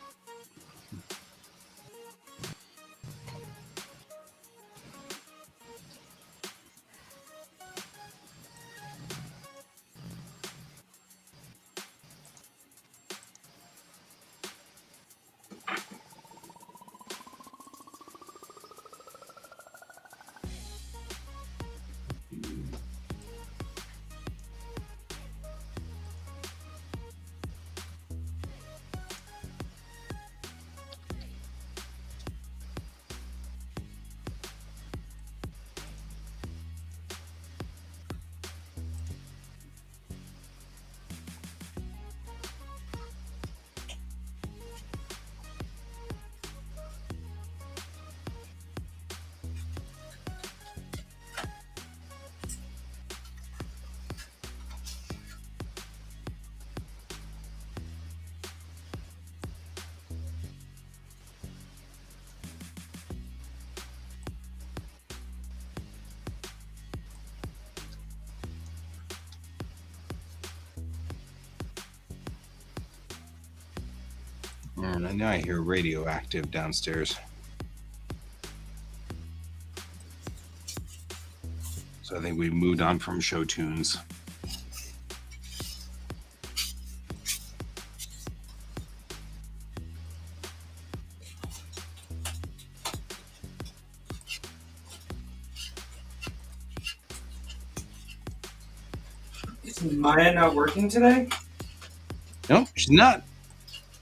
And now I hear radioactive downstairs. So I think we moved on from show tunes. Is Maya not working today? No, she's not.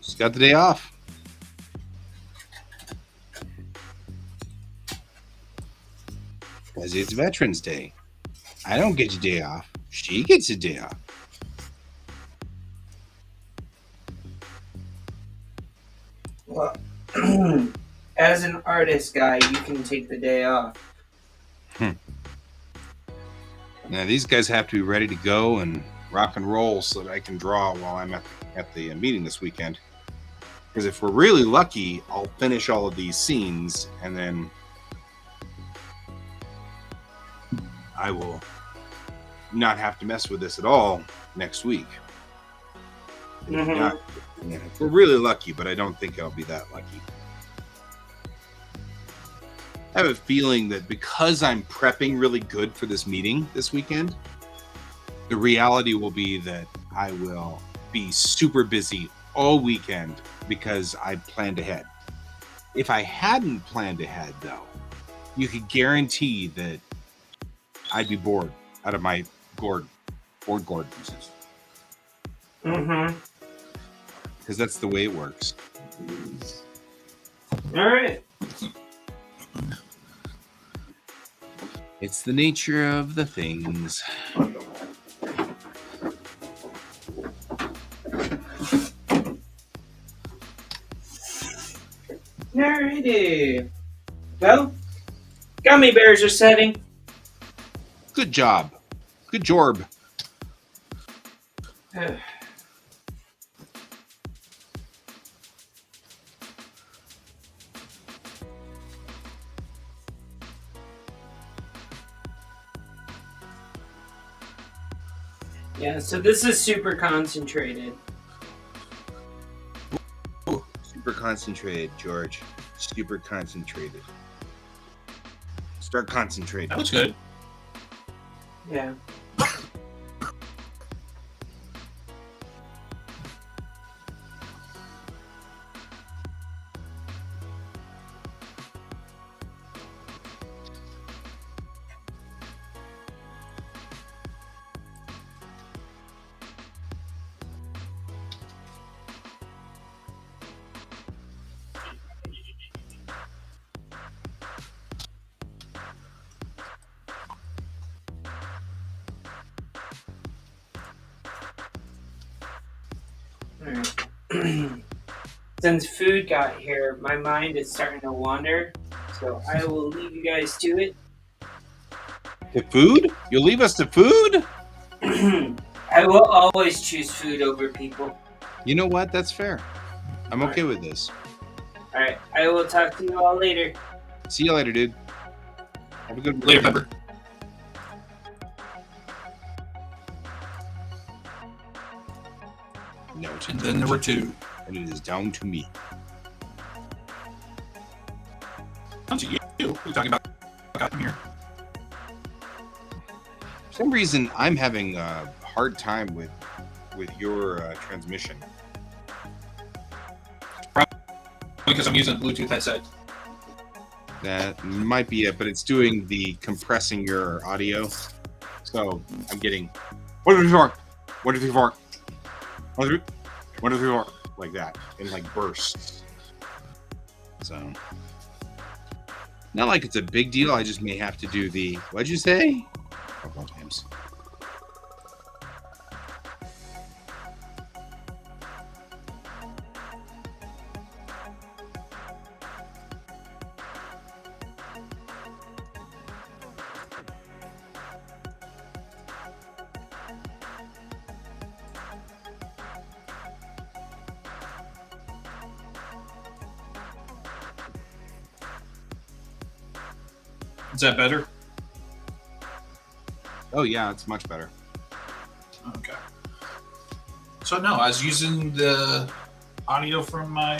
She's got the day off. Because it's Veterans Day. I don't get a day off. She gets a day off. Well, as an artist guy, you can take the day off. Now these guys have to be ready to go and rock and roll so that I can draw while I'm at the meeting this weekend. Because if we're really lucky, I'll finish all of these scenes and then I will not have to mess with this at all next week. Mhm. If we're really lucky, but I don't think I'll be that lucky. I have a feeling that because I'm prepping really good for this meeting this weekend, the reality will be that I will be super busy all weekend because I planned ahead. If I hadn't planned ahead, though, you could guarantee that I'd be bored out of my board pieces. Mhm. Because that's the way it works. All right. It's the nature of the things. Alrighty. Well, gummy bears are setting. Good job. Good job. Yeah, so this is super concentrated. Super concentrated, George. Super concentrated. Start concentrating. That looks good. Yeah. Alright. Since food got here, my mind is starting to wander, so I will leave you guys to it. To food? You'll leave us to food? I will always choose food over people. You know what? That's fair. I'm okay with this. Alright, I will talk to you all later. See you later, dude. Have a good one. Later, Pepper. No, And then there were two. and it is down to me. Down to you. We're talking about got here. For some reason, I'm having a hard time with your transmission. Because I'm using a Bluetooth headset. That might be it, but it's doing the compressing your audio. So I'm getting 1, 2, 3, 4, 1, 2, 3, 4, 1, 2, 1, 2, 3, 4, like that in like bursts. So not like it's a big deal. I just may have to do the what'd you say? Couple of times. Is that better? Oh yeah, it's much better. Okay. So no, I was using the audio from my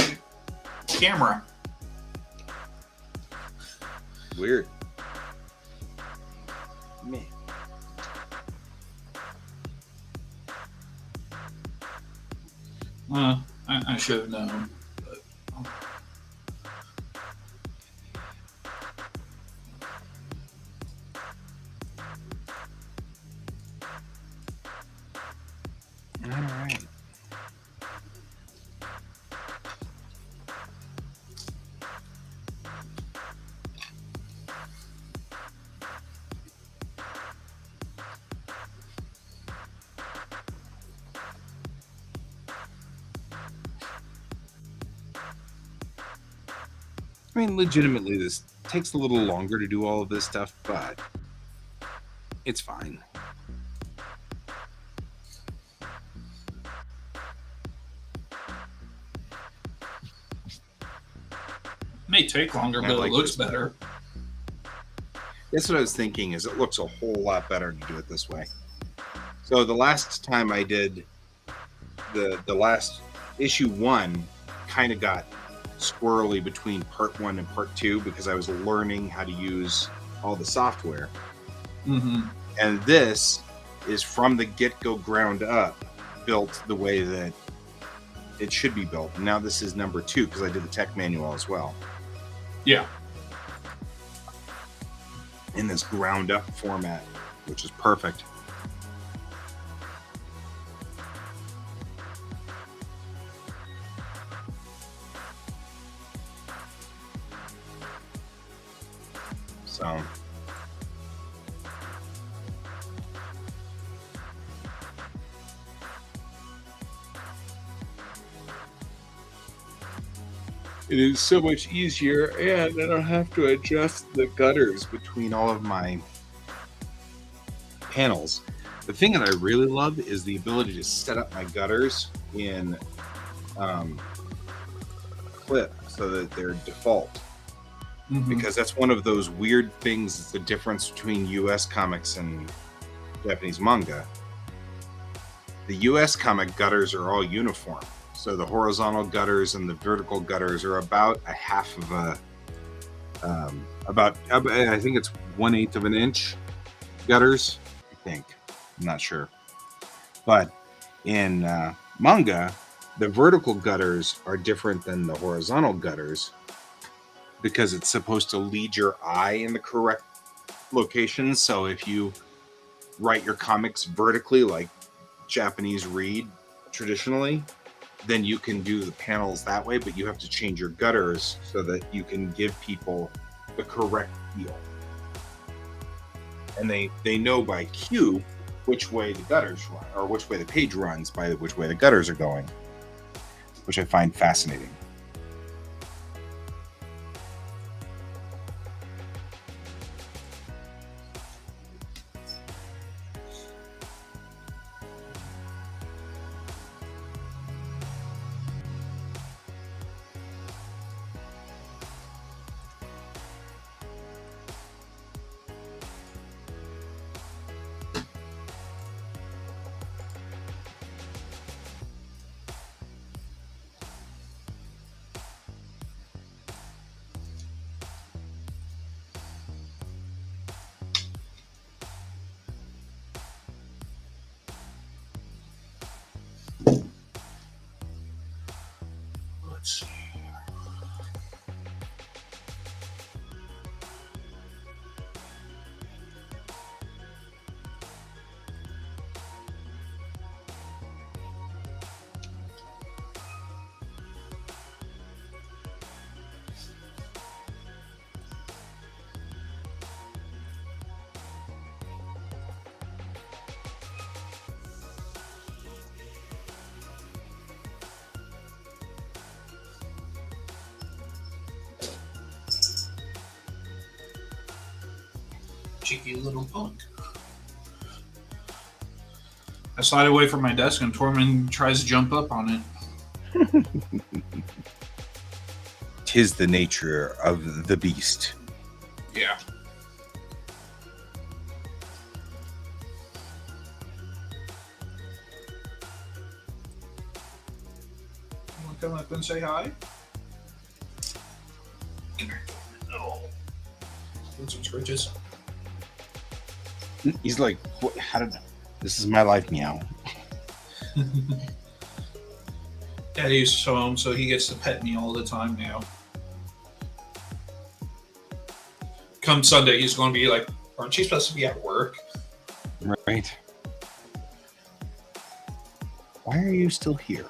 camera. Weird. Man. I should have known. But, All right. I mean, legitimately, this takes a little longer to do all of this stuff, but it's fine. may take longer, I but like it looks this better. That's what I was thinking. Is it looks a whole lot better to do it this way. So the last time I did the last issue 1, kind of got squirrely between part 1 and part 2 because I was learning how to use all the software. Mm-hmm. And this is from the get-go ground up, built the way that it should be built. And now this is number 2 because I did the tech manual as well. Yeah. In this ground up format, which is perfect. So It is so much easier, and I don't have to adjust the gutters between all of my panels. The thing that I really love is the ability to set up my gutters in clip so that they're default. Because that's one of those weird things that's the difference between US comics and Japanese manga. The US comic gutters are all uniform. So the horizontal gutters and the vertical gutters are about a half of a, I think it's 1/8 of an inch gutters. I think. I'm not sure. But in manga, the vertical gutters are different than the horizontal gutters because it's supposed to lead your eye in the correct location. So if you write your comics vertically, like Japanese read traditionally, then you can do the panels that way, but you have to change your gutters so that you can give people the correct feel. And they know by cue which way the gutters run, or which way the page runs by which way the gutters are going, which I find fascinating. Let's see. Cheeky little punk. I slide away from my desk and Tormund tries to jump up on it. 'Tis the nature of the beast. Yeah. You want to come up and say hi? Come here. Oh. Get some scratches. He's like, what, how did this is my life, meow. Daddy's home, so he gets to pet me all the time now. Come Sunday, he's going to be like, aren't you supposed to be at work? Right. Why are you still here?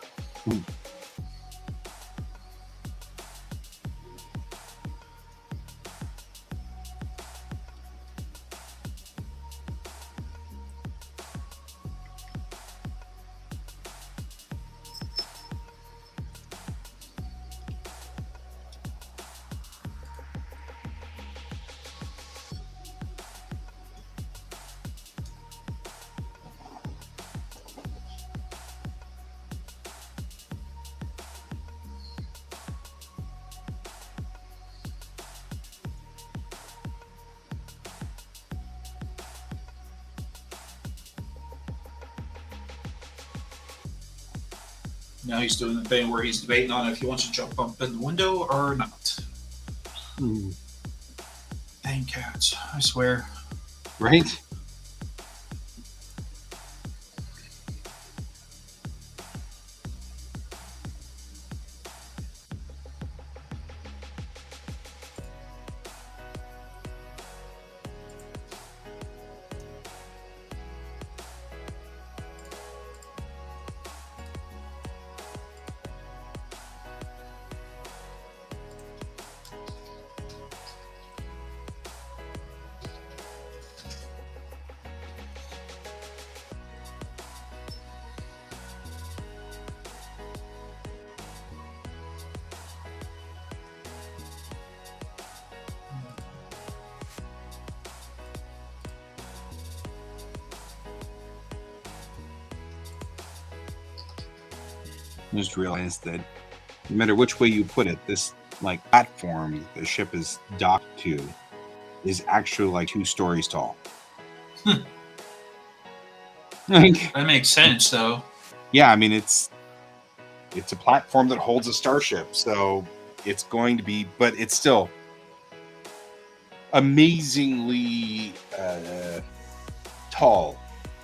Now he's doing the thing where he's debating on if he wants to jump up in the window or not. Dang cats, I swear. Right? Just realized that no matter which way you put it, this like platform the ship is docked to is actually like 2 stories tall. Like, That makes sense, though. yeah, I mean it's a platform that holds a starship, so it's going to be, but it's still amazingly tall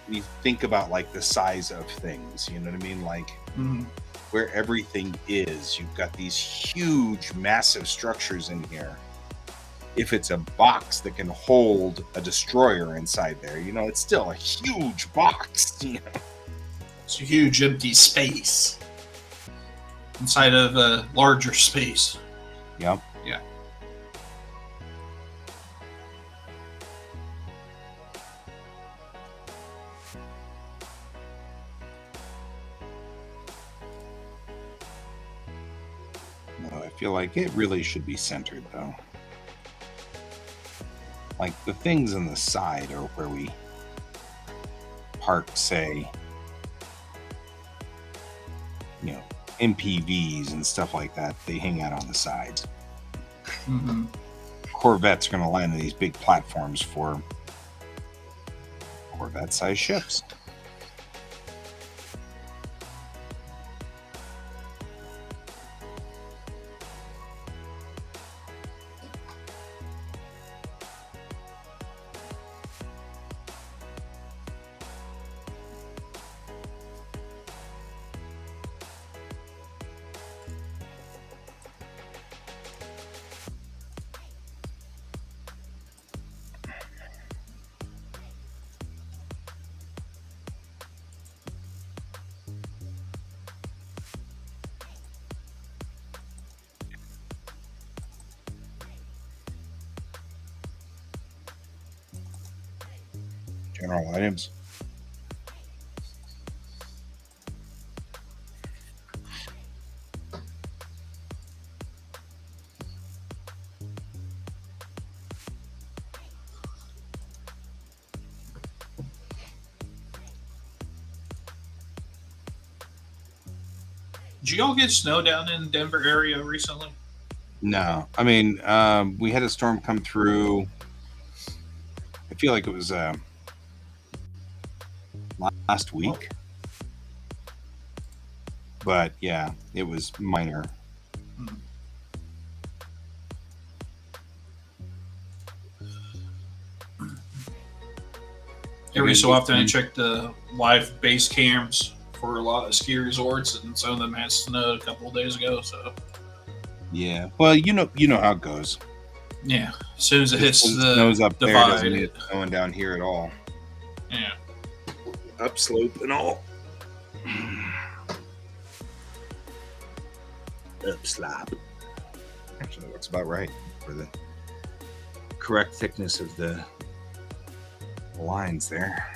when you think about like the size of things. You know what I mean? Like where everything is, you've got these huge, massive structures in here. If it's a box that can hold a destroyer inside there, you know, it's still a huge box. You know? It's a huge empty space inside of a larger space. Yep. Yeah. No, I feel like it really should be centered, though. Like the things on the side are where we park, say, you know, MPVs and stuff like that. They hang out on the sides. Corvettes are going to land on these big platforms for Corvette-sized ships. General items. Did y'all get snow down in the Denver area recently? No, I mean, we had a storm come through. I feel like it was last week, but yeah, it was minor. Every so often, I check the live base cams for a lot of ski resorts, and some of them had snowed a couple of days ago. So Yeah, well, you know how it goes. yeah, as soon as it hits Just 'cause the it snows up there divide, doesn't mean it's snowing down here at all. yeah. Upslope and all. Upslop. Actually, that looks about right for the correct thickness of the lines there.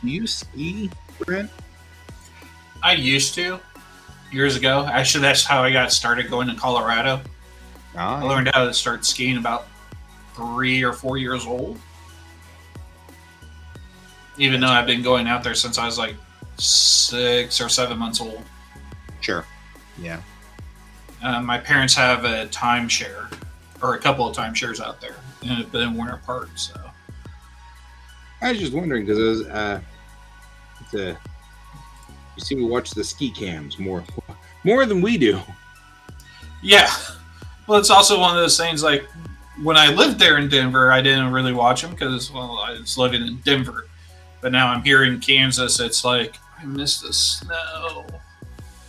Do you ski, Brent? I used to years ago. Actually, that's how I got started going to Colorado. Ah, I learned how to start skiing about 3 or 4 years old. Even though I've been going out there since I was like 6 or 7 months old. Sure. Yeah. My parents have a timeshare, or a couple of timeshares out there in Winter Park. So I was just wondering because it was you seem to watch the ski cams more than we do. yeah, well, it's also one of those things. Like when I lived there in Denver, I didn't really watch them because, well, I was living in Denver. But now I'm here in Kansas. It's like I miss the snow.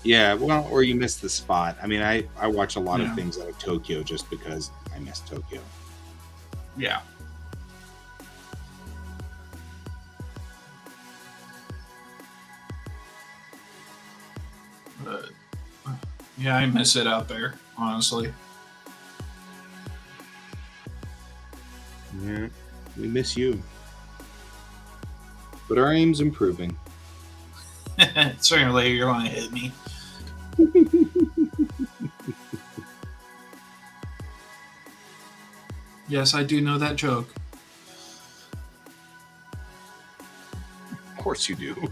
Yeah, well, or you miss the spot. I mean, I watch a lot of Yeah. things out of Tokyo just because I miss Tokyo. Yeah. But yeah, I miss it out there, honestly. Yeah, we miss you. But our aim's improving. Sooner or later, you're going to hit me. Yes, I do know that joke. Of course you do.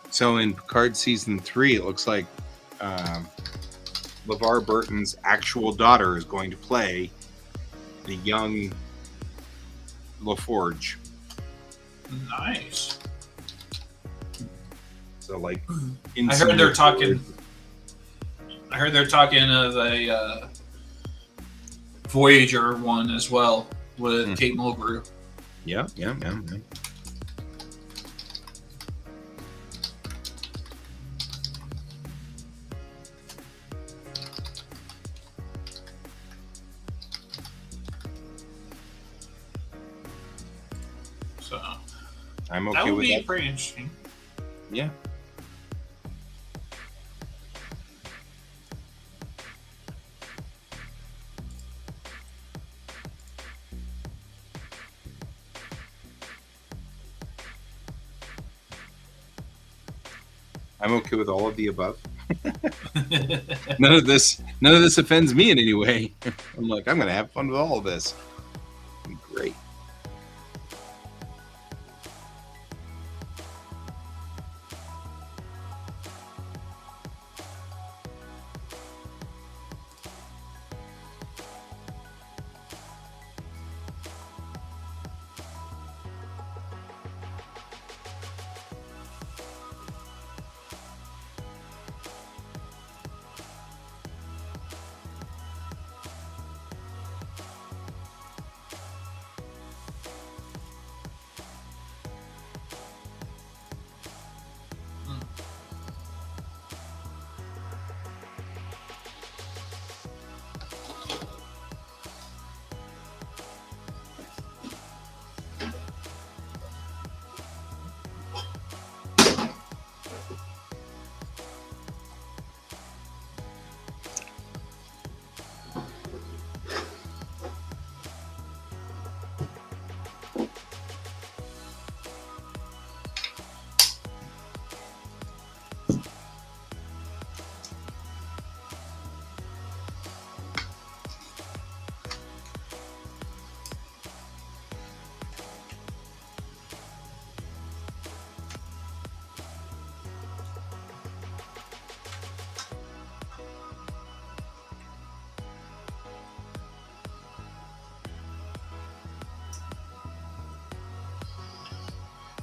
So in Picard season 3, it looks like LeVar Burton's actual daughter is going to play the young LaForge. Nice. So like, I heard they're talking. I heard they're talking of a Voyager one as well with Kate Mulgrew. Yeah. So I'm that okay would with be that. pretty interesting. Yeah. I'm okay with all of the above. None of this offends me in any way. I'm like, I'm gonna have fun with all of this. Great.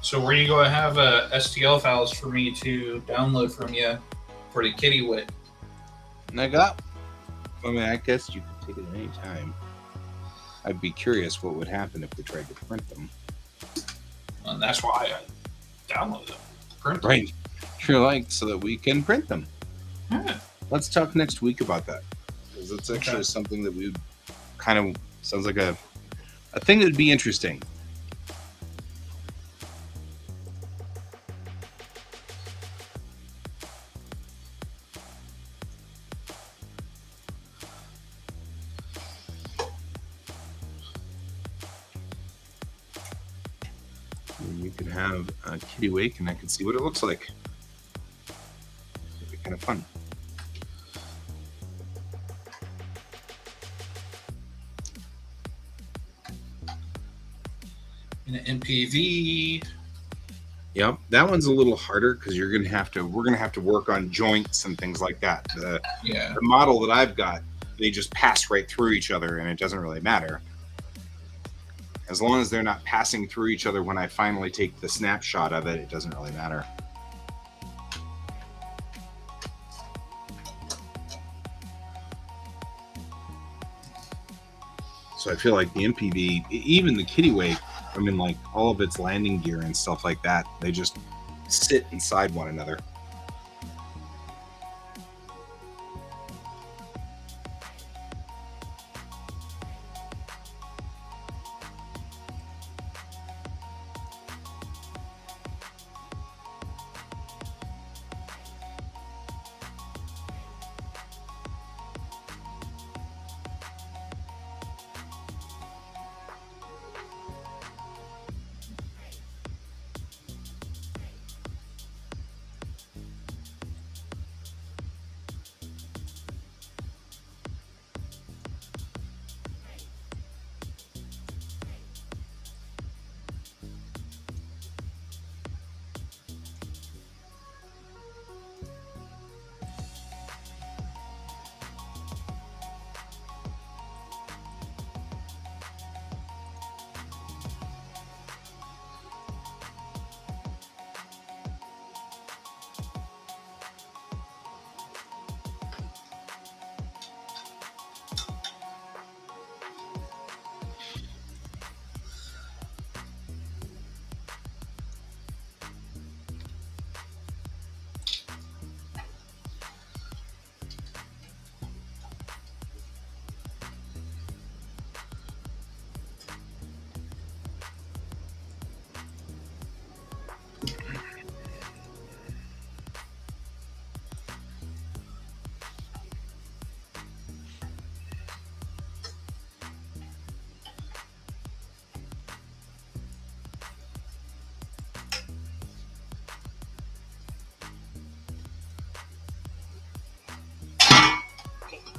So where you go have STL files for me to download from you for the QuaCk? I guess you could take it at any time. I'd be curious what would happen if we tried to print them. And that's why I download them. Print them. Right. Sure, like, so that we can print them. Yeah. Let's talk next week about that. Because it's actually something that we kind of sounds like a thing that would be interesting. You could have a QuaCk and I can see what it looks like. It'd be kind of fun. In an MPV. Yep, that one's a little harder because we're gonna have to work on joints and things like that. The model that I've got, they just pass right through each other and it doesn't really matter. As long as they're not passing through each other when I finally take the snapshot of it, it doesn't really matter. So I feel like the MPV, even the QuaCk, I mean, like all of its landing gear and stuff like that, they just sit inside one another.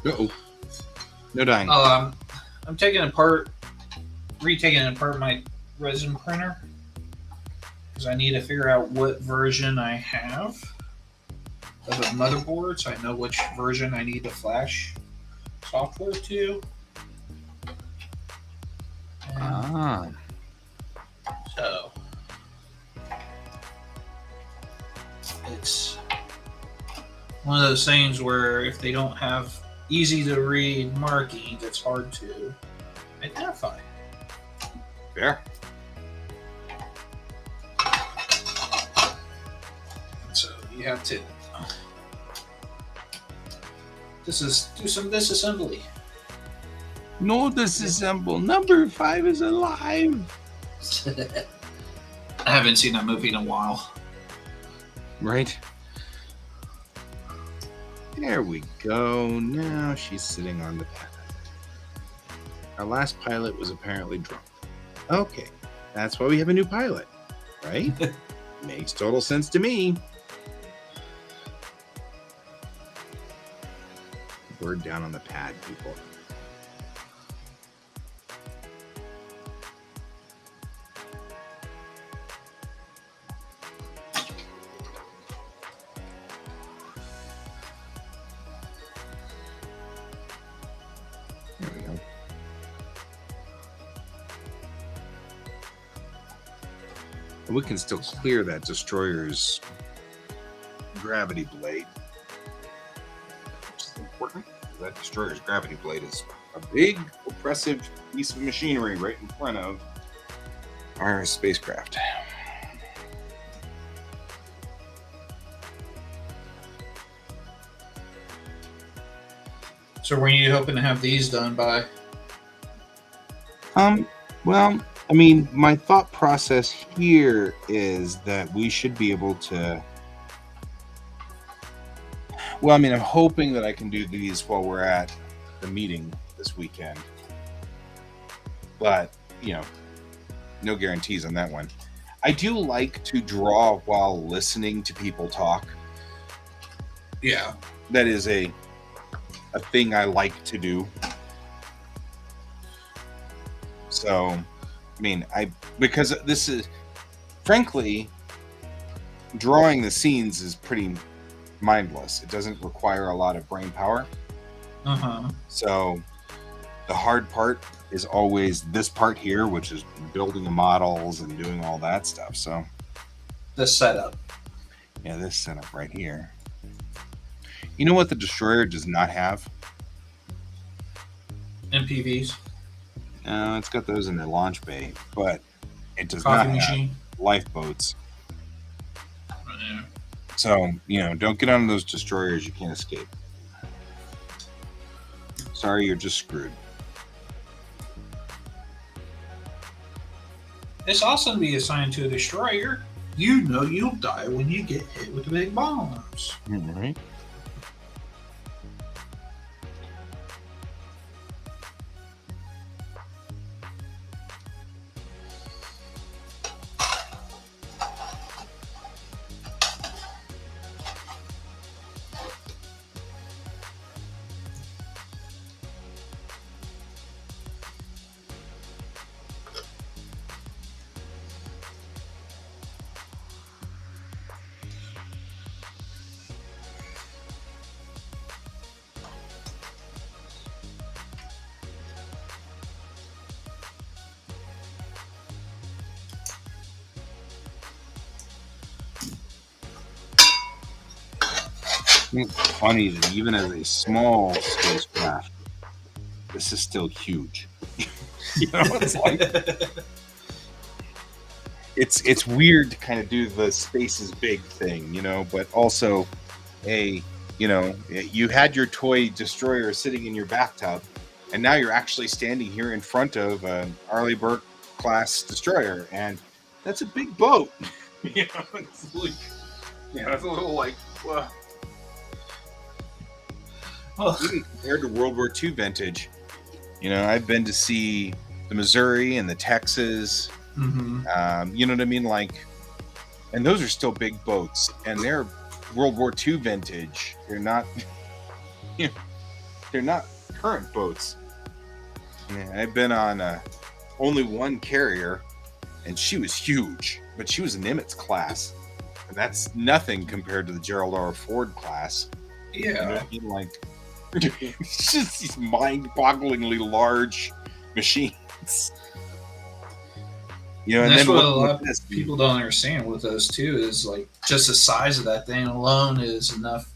Uh-oh. No dying. I'm retaking apart my resin printer because I need to figure out what version I have of the motherboard, so I know which version I need to flash software to. So it's one of those things where if they don't have easy to read markings, it's hard to identify. Fair. So you have to do some disassembly. No disassemble. Number 5 is alive. I haven't seen that movie in a while. Right. There we go. Now she's sitting on the pad. Our last pilot was apparently drunk. Okay, that's why we have a new pilot, right? Makes total sense to me. Word down on the pad, people. There we go. And we can still clear that destroyer's gravity blade. Which is important. That destroyer's gravity blade is a big, oppressive piece of machinery right in front of our spacecraft. So when are you hoping to have these done by? Well, I mean, my thought process here is that we should be able to. Well, I mean, I'm hoping that I can do these while we're at the meeting this weekend. But, no guarantees on that one. I do like to draw while listening to people talk. Yeah. That is a thing I like to do. So, I mean, because this is, frankly, drawing the scenes is pretty mindless. It doesn't require a lot of brain power. So the hard part is always this part here, which is building the models and doing all that stuff. So The setup. yeah, this setup right here. You know what the destroyer does not have? MPVs. No, it's got those in the launch bay, but it does Coffee not machine. have lifeboats. Yeah. So, don't get on those destroyers. You can't escape. Sorry, you're just screwed. It's awesome to be assigned to a destroyer. You know you'll die when you get hit with the big bombs. Right? It's funny that even as a small spacecraft, this is still huge. It's like it's weird to kind of do the space is big thing, but also, you had your toy destroyer sitting in your bathtub, and now you're actually standing here in front of an Arleigh Burke class destroyer, and that's a big boat. It's like, it's a little like, well. Even compared to World War II vintage, I've been to see the Missouri and the Texas. You know what I mean? And those are still big boats, and they're World War II vintage. They're not, they're not current boats. I've been on only one carrier, and she was huge, but she was a Nimitz class, and that's nothing compared to the Gerald R. Ford class. Yeah. It's just these mind-bogglingly large machines. And that's what a lot of people don't understand with those too, is just the size of that thing alone is enough.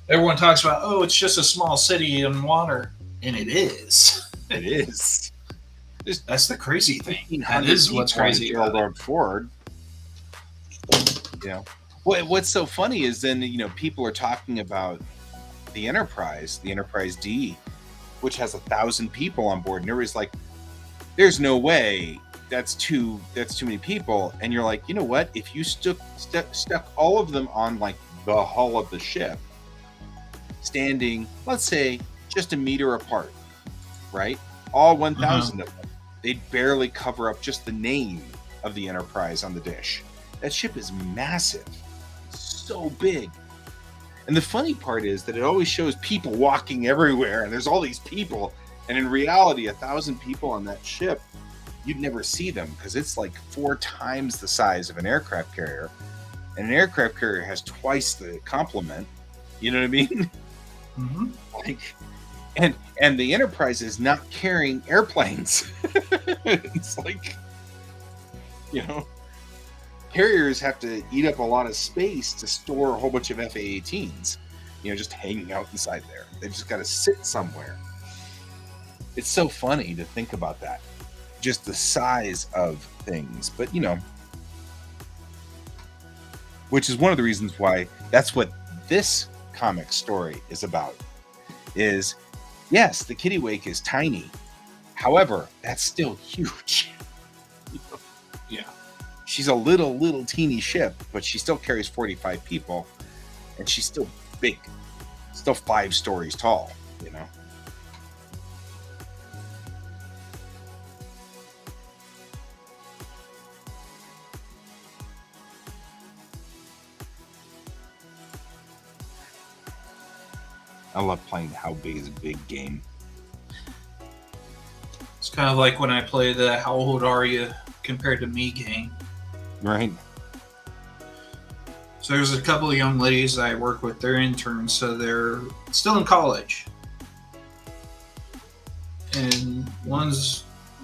Everyone talks about, it's just a small city in water, and it is. It is. That's the crazy thing. That is what's crazy about Gerald R. Ford. What's so funny is then people are talking about the Enterprise D, which has 1,000 people on board, and everybody's like, "There's no way. That's too many people." And you're like, you know what? If you stuck all of them on the hull of the ship, standing, let's say, just a meter apart, right? All 1,000 of them, they'd barely cover up just the name of the Enterprise on the dish. That ship is massive, so big. And the funny part is that it always shows people walking everywhere, and there's all these people. And in reality, 1,000 people on that ship, you'd never see them because it's 4 times the size of an aircraft carrier. And an aircraft carrier has twice the complement. You know what I mean? And the Enterprise is not carrying airplanes. It's carriers have to eat up a lot of space to store a whole bunch of F-18s, just hanging out inside there. They've just got to sit somewhere. It's so funny to think about that, just the size of things. But which is one of the reasons why that's what this comic story is about. Is yes, the Kittiwake is tiny, however, that's still huge. Yeah. She's a little teeny ship, but she still carries 45 people, and she's still big, still 5 stories tall. I love playing the How Big is Big game. It's kind of like when I play the How Old Are You compared to Me game. Right. So there's a couple of young ladies I work with. They're interns, so they're still in college. And one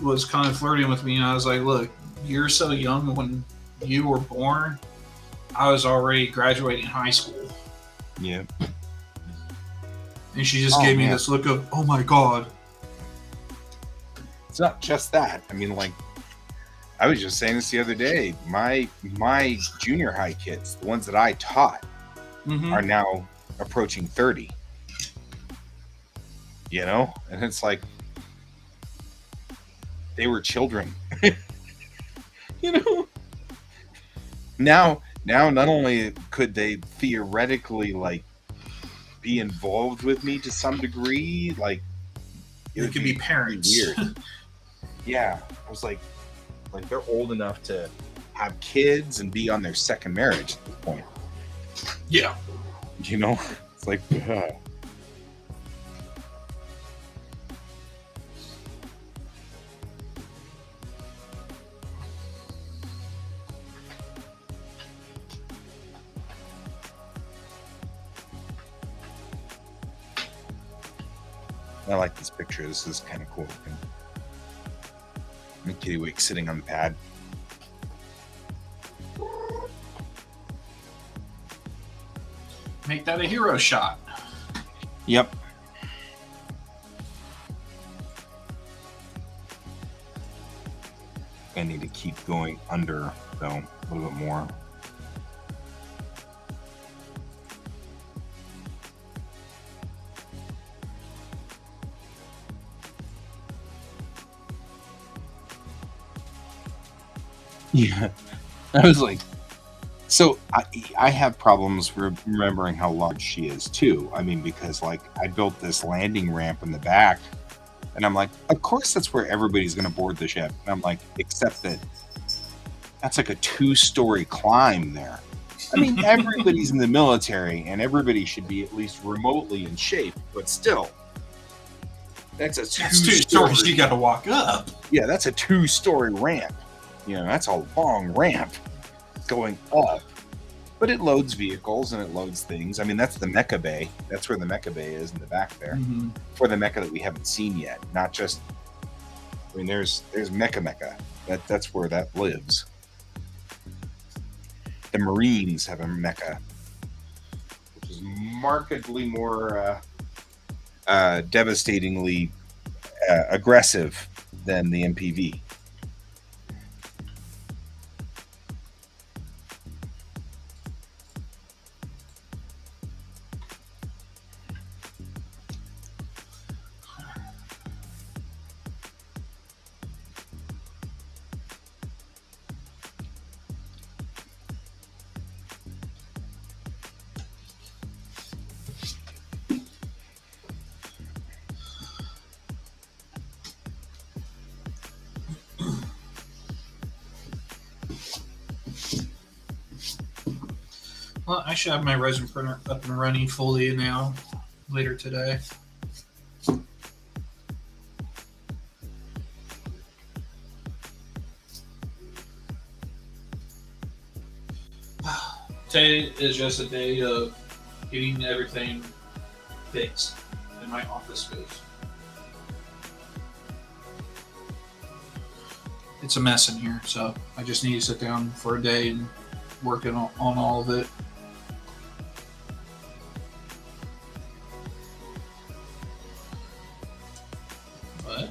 was kind of flirting with me, and I was like, look, you're so young. When you were born, I was already graduating high school. Yeah. And she just gave me this look of, oh my God. It's not just that. I mean, like, I was just saying this the other day. My junior high kids, the ones that I taught, are now approaching 30. And it's like they were children. Now not only could they theoretically be involved with me to some degree, It could be parents. Weird. Yeah, I was like they're old enough to have kids and be on their second marriage at this point. Yeah. It's like, I like this picture. This is kind of cool. Kittiwake sitting on the pad. Make that a hero shot. Yep. I need to keep going under, though, a little bit more. Yeah, I was like, so I have problems remembering how large she is too. I mean, because I built this landing ramp in the back, and I'm like, of course that's where everybody's going to board the ship. And I'm like, except that that's like a 2-story climb there. I mean, everybody's in the military, and everybody should be at least remotely in shape, but still, that's 2 stories you got to walk up. Yeah, that's a 2-story ramp. That's a long ramp going up. But it loads vehicles and it loads things. I mean, that's the Mecha Bay. That's where the Mecha Bay is in the back there. For the Mecha that we haven't seen yet. Not just... I mean, there's Mecha. That's where that lives. The Marines have a Mecha, which is markedly more devastatingly aggressive than the MPV. Well, I should have my resin printer up and running fully now later today. Today is just a day of getting everything fixed in my office space. it's a mess in here. So I just need to sit down for a day and work on all of it. But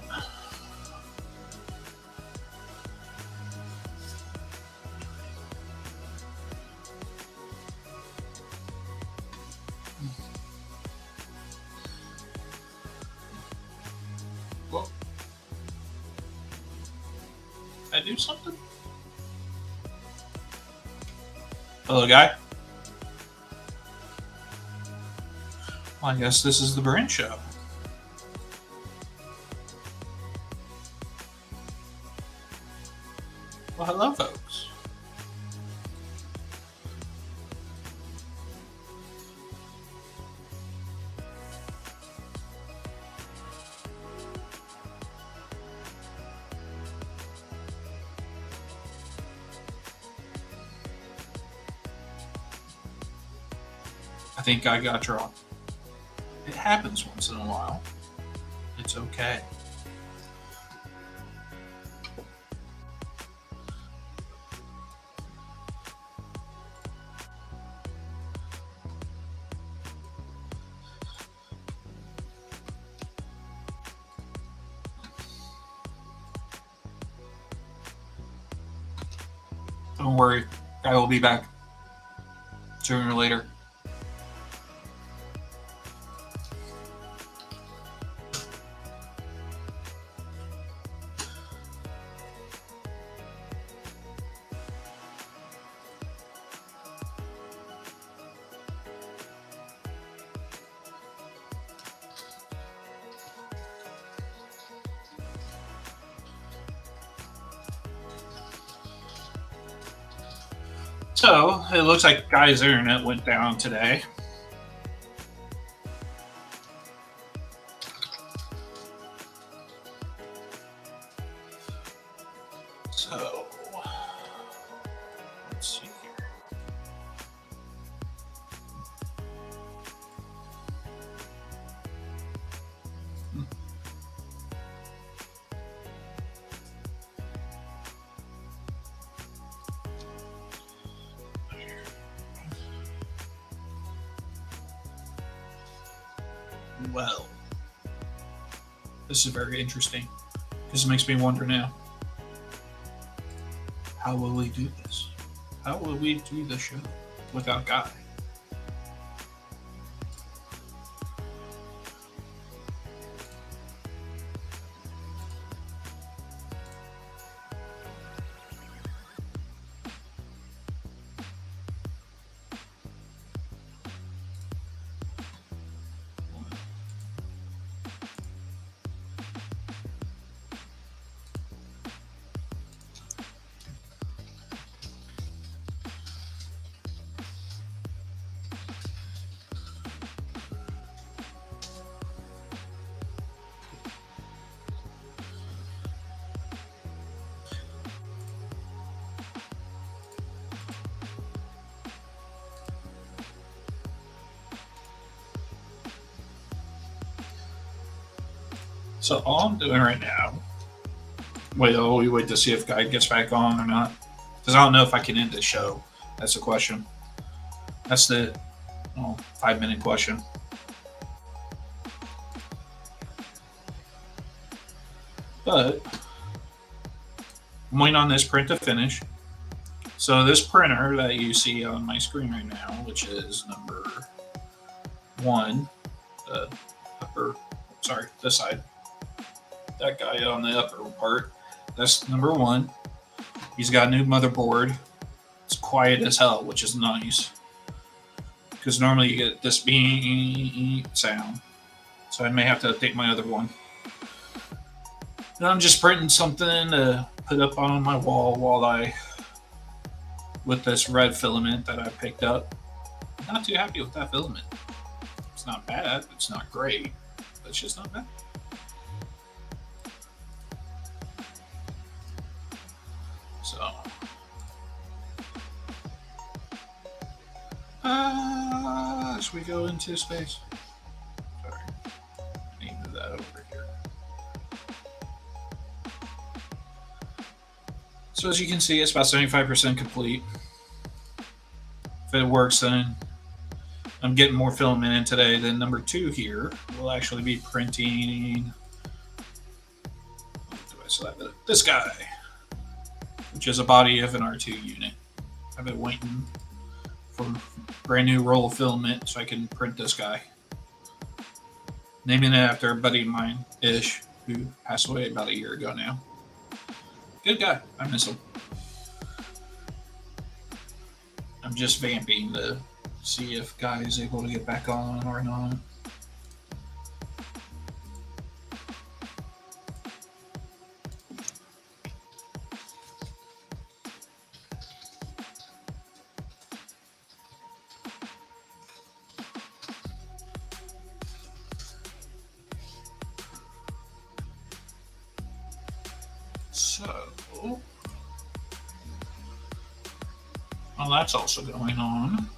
well, I do something. Hello, guy. Well, I guess this is the Brand Show. Well, hello, folks. I think I got drawn. It happens once in a while. It's okay. Don't worry, I will be back sooner or later. So, it looks like Guy's internet went down today. So, let's see here. Well, this is very interesting because it makes me wonder now. How will we do this? How will we do the show without Guy? So all I'm doing right now, we wait to see if Guy gets back on or not, because I don't know if I can end the show. That's the question. That's the 5-minute question. But I'm waiting on this print to finish. So this printer that you see on my screen right now, which is number 1, this side. That guy on the upper part, that's number 1. He's got a new motherboard. It's quiet as hell, which is nice, because normally you get this beep sound. So I may have to update my other one. And I'm just printing something to put up on my wall with this red filament that I picked up. I'm not too happy with that filament. It's not bad. It's not great. But it's just not bad. So, should we go into space? Sorry, I need to move that over here. So as you can see, it's about 75% complete. If it works, then I'm getting more filament in today. Then number 2 here will actually be printing. What do I select? This guy, which is a body of an R2 unit. I've been waiting for a brand new roll of filament so I can print this guy. Naming it after a buddy of mine, Ish, who passed away about a year ago now. Good guy. I miss him. I'm just vamping to see if Guy is able to get back on or not. So, well, that's also going on.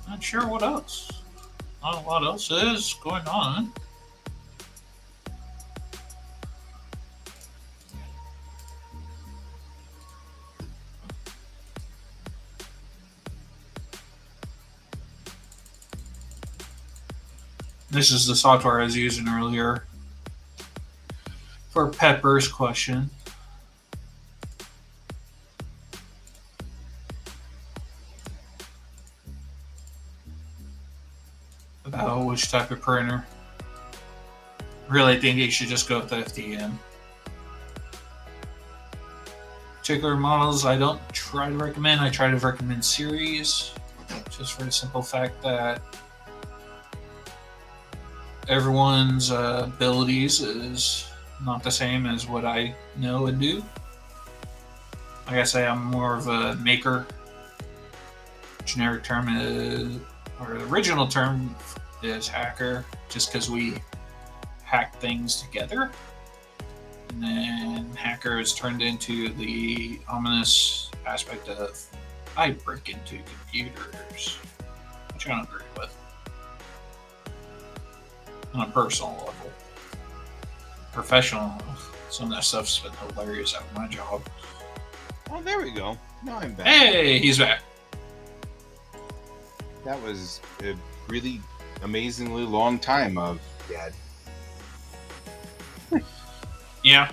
Not sure what else. Not a lot else is going on. This is the software I was using earlier for Pepper's question. About which type of printer. Really think you should just go with the FDM. Particular models I don't try to recommend. I try to recommend series, just for the simple fact that everyone's abilities is not the same as what I know and do. Like I say, I'm more of a maker. Generic term is, or the original term is hacker, just because we hack things together. And then hacker is turned into the ominous aspect of I break into computers, which I don't agree with. On a personal level. Professional, some of that stuff's been hilarious at my job. Oh, there we go. Now I'm back. Hey, he's back. That was a really amazingly long time of dead. Yeah.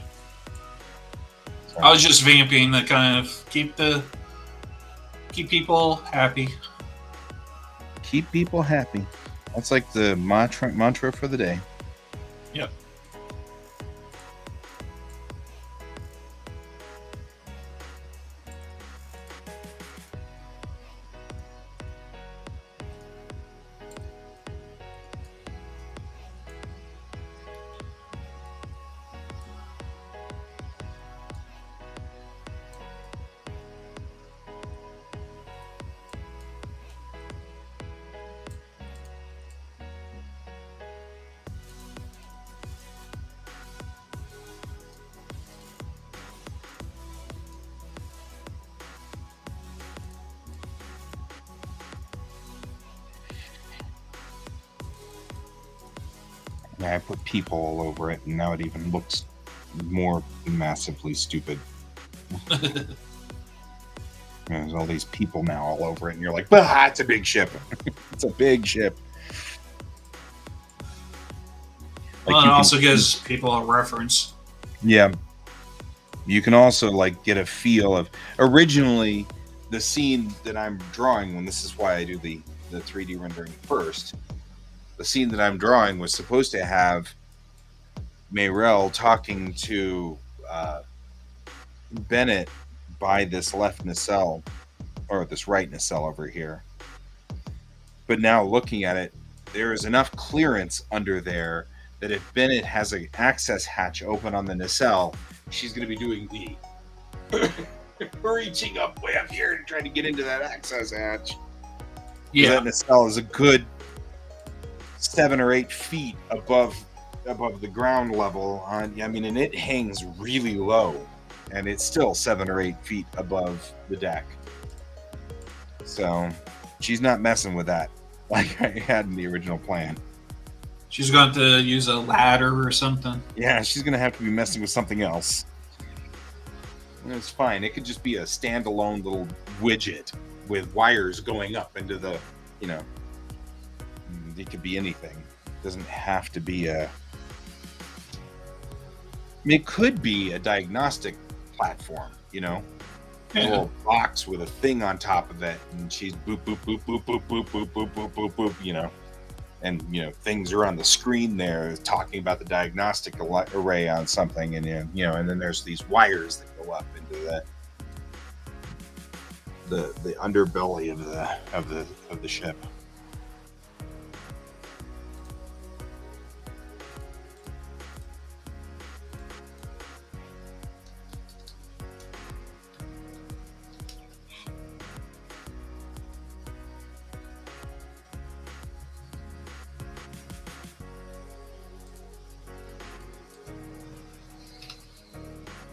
I was just vamping to kind of keep people happy. Keep people happy. That's like the mantra for the day. Yep. Yeah, I put people all over it, and now it even looks more massively stupid. There's all these people now all over it, and you're like, bah, it's a big ship. It's a big ship. Well, it also gives people a reference. Yeah. You can also like get a feel of originally the scene that I'm drawing, when this is why I do the 3D rendering first. The scene that I'm drawing was supposed to have Mayrel talking to Bennett by this left nacelle, or this right nacelle over here. But now looking at it, there is enough clearance under there that if Bennett has an access hatch open on the nacelle, she's going to be doing the reaching up way up here and trying to get into that access hatch. Yeah. That nacelle is a good 7 or 8 feet above above the ground level. I mean, and it hangs really low, and it's still 7 or 8 feet above the deck. So she's not messing with that like I had in the original plan. She's going to use a ladder or something. Yeah, she's gonna have to be messing with something else. And it's fine. It could just be a standalone little widget with wires going up into the, you know, it could be anything. It doesn't have to be a. I mean, it could be a diagnostic platform, you know, a little box with a thing on top of it, and she's boop boop boop boop boop boop boop boop boop boop boop, you know, and you know things are on the screen there talking about the diagnostic array on something, and you know, and then there's these wires that go up into the underbelly of the ship.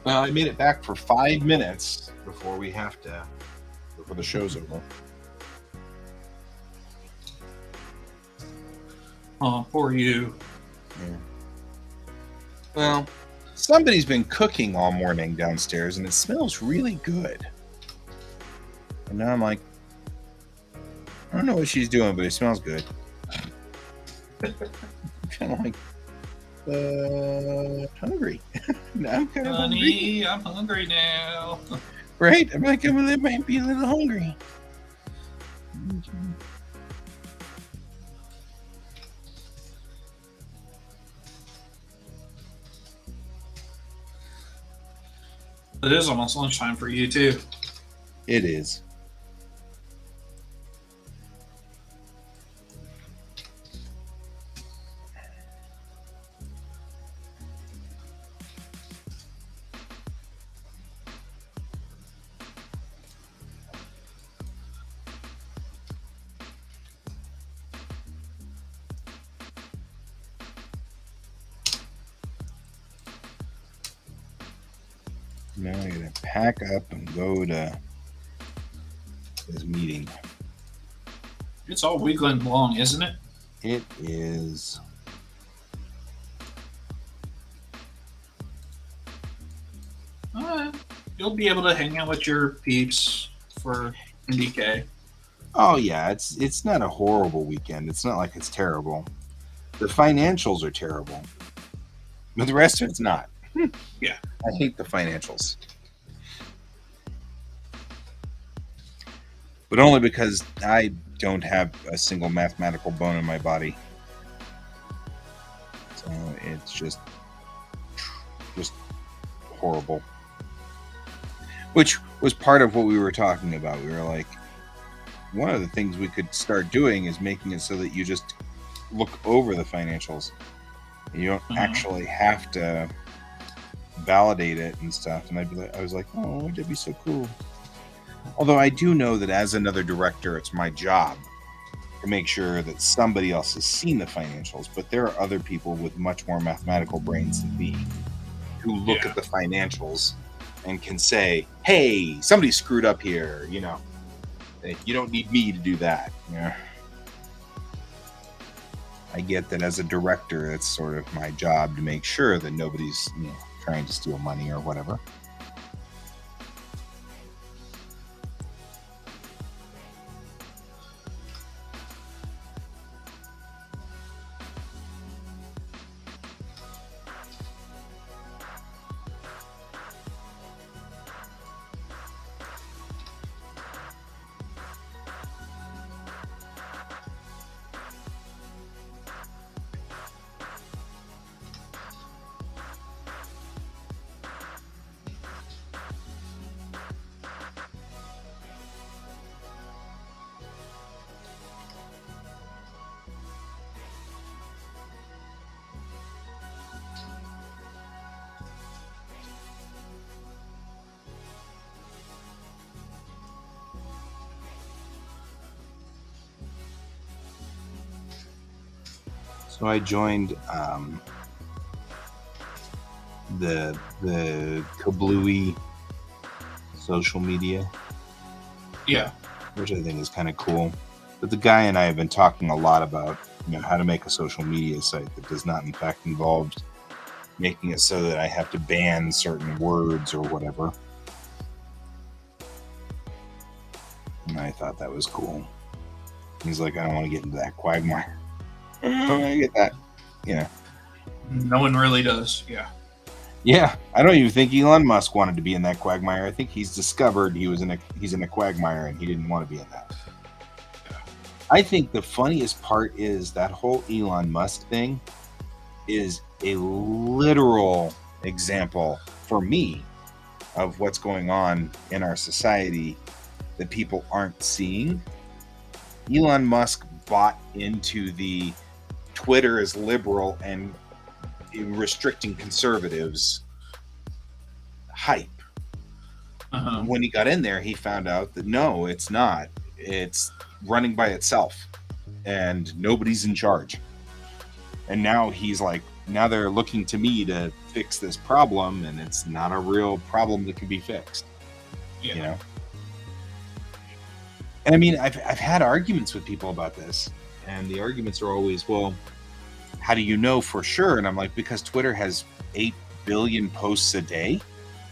Well, I made it back for 5 minutes before the show's over. Oh, poor you. Yeah. Well, somebody's been cooking all morning downstairs, and it smells really good. And now I'm like, I don't know what she's doing, but it smells good. I'm kind of like, hungry. Now I'm kind of hungry. Honey, I'm hungry now. Right? I'm like, I might be a little hungry. It is almost lunchtime for you, too. It is. Now I gotta pack up and go to this meeting. It's all wiggling along, isn't it? It is. You'll be able to hang out with your peeps for NDK. Oh yeah, it's not a horrible weekend. It's not like it's terrible. The financials are terrible, but the rest of it's not. Yeah. I hate the financials, but only because I don't have a single mathematical bone in my body. So it's just horrible. Which was part of what we were talking about. We were like, one of the things we could start doing is making it so that you just look over the financials. You don't actually have to validate it and stuff. And I was like, oh, that'd be so cool. Although I do know that as another director, it's my job to make sure that somebody else has seen the financials. But there are other people with much more mathematical brains than me who look at the financials and can say, hey, somebody screwed up here, you know. You don't need me to do that. Yeah. I get that as a director, it's sort of my job to make sure that nobody's, you know, trying to steal money or whatever. So I joined the kablooey social media, Yeah. which I think is kind of cool. But the guy and I have been talking a lot about how to make a social media site that does not in fact involve making it so that I have to ban certain words or whatever. And I thought that was cool. He's like, I don't want to get into that quagmire. I don't want to get that, No one really does. Yeah. Yeah, I don't even think Elon Musk wanted to be in that quagmire. I think he's discovered he's in a quagmire and he didn't want to be in that. I think the funniest part is that whole Elon Musk thing is a literal example for me of what's going on in our society that people aren't seeing. Elon Musk bought into the Twitter is liberal and restricting conservatives hype. Uh-huh. When he got in there, he found out that no, it's not. It's running by itself and nobody's in charge. And now he's like, now they're looking to me to fix this problem, and it's not a real problem that can be fixed. Yeah. And I mean, I've had arguments with people about this, and the arguments are always, well, how do you know for sure? And I'm like, because Twitter has 8 billion posts a day,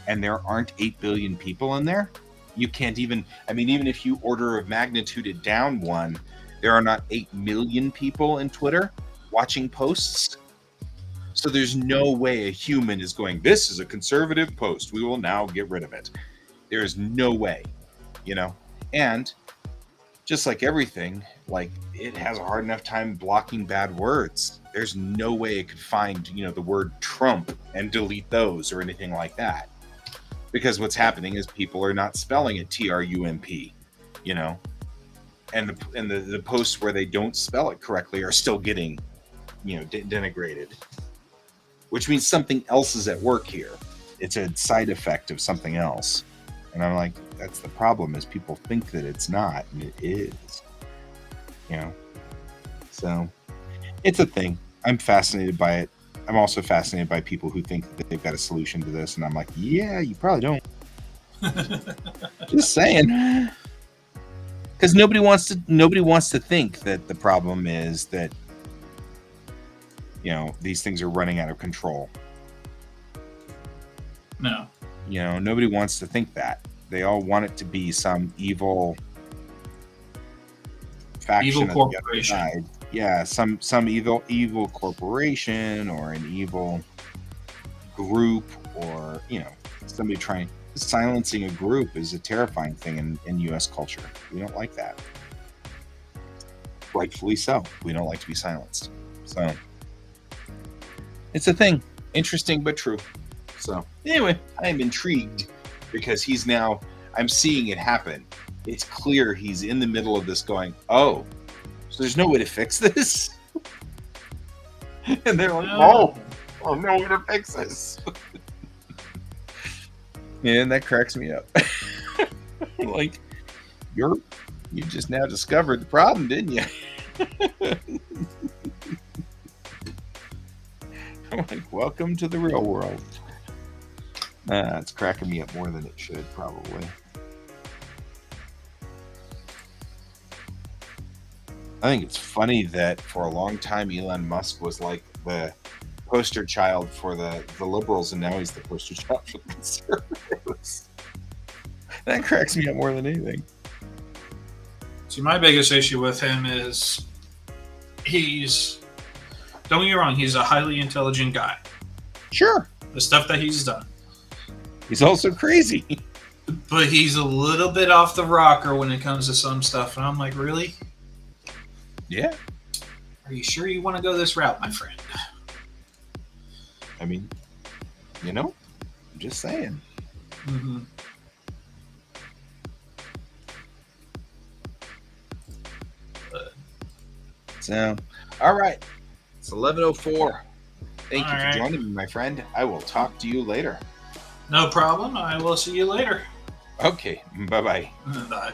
and there aren't 8 billion people in there. You can't even, even if you order of magnitude it down one, there are not 8 million people in Twitter watching posts. So there's no way a human is going, this is a conservative post, we will now get rid of it. There is no way, And just like everything, like it has a hard enough time blocking bad words. There's no way it could find, the word Trump and delete those or anything like that. Because what's happening is people are not spelling it Trump, and the posts where they don't spell it correctly are still getting, denigrated. Which means something else is at work here. It's a side effect of something else. And I'm like, that's the problem, is people think that it's not, and it is. So it's a thing. I'm fascinated by it. I'm also fascinated by people who think that they've got a solution to this, and I'm like, yeah, you probably don't. Just saying. Because nobody wants to think that the problem is that these things are running out of control. No. Nobody wants to think that. They all want it to be some evil faction, evil corporation. On the other side. Yeah, some evil corporation or an evil group, or somebody trying. Silencing a group is a terrifying thing in U.S. culture. We don't like that. Rightfully so. We don't like to be silenced. So it's a thing. Interesting but true. So anyway, I am intrigued because I'm seeing it happen. It's clear he's in the middle of this going, oh, so there's no way to fix this? And they're like, oh, no way to fix this. And that cracks me up. Like, you just now discovered the problem, didn't you? I'm like, welcome to the real world. It's cracking me up more than it should, probably. I think it's funny that for a long time Elon Musk was like the poster child for the liberals, and now he's the poster child for the conservatives. That cracks me up more than anything. See, my biggest issue with him is don't get me wrong, he's a highly intelligent guy. Sure. The stuff that he's done. He's also crazy. But he's a little bit off the rocker when it comes to some stuff. And I'm like, really? Yeah. Are you sure you want to go this route, my friend? I mean, I'm just saying. Mm-hmm. So, all right. It's 11:04. Thank you All for right. joining me, my friend. I will talk to you later. No problem. I will see you later. Okay. Bye-bye. Bye.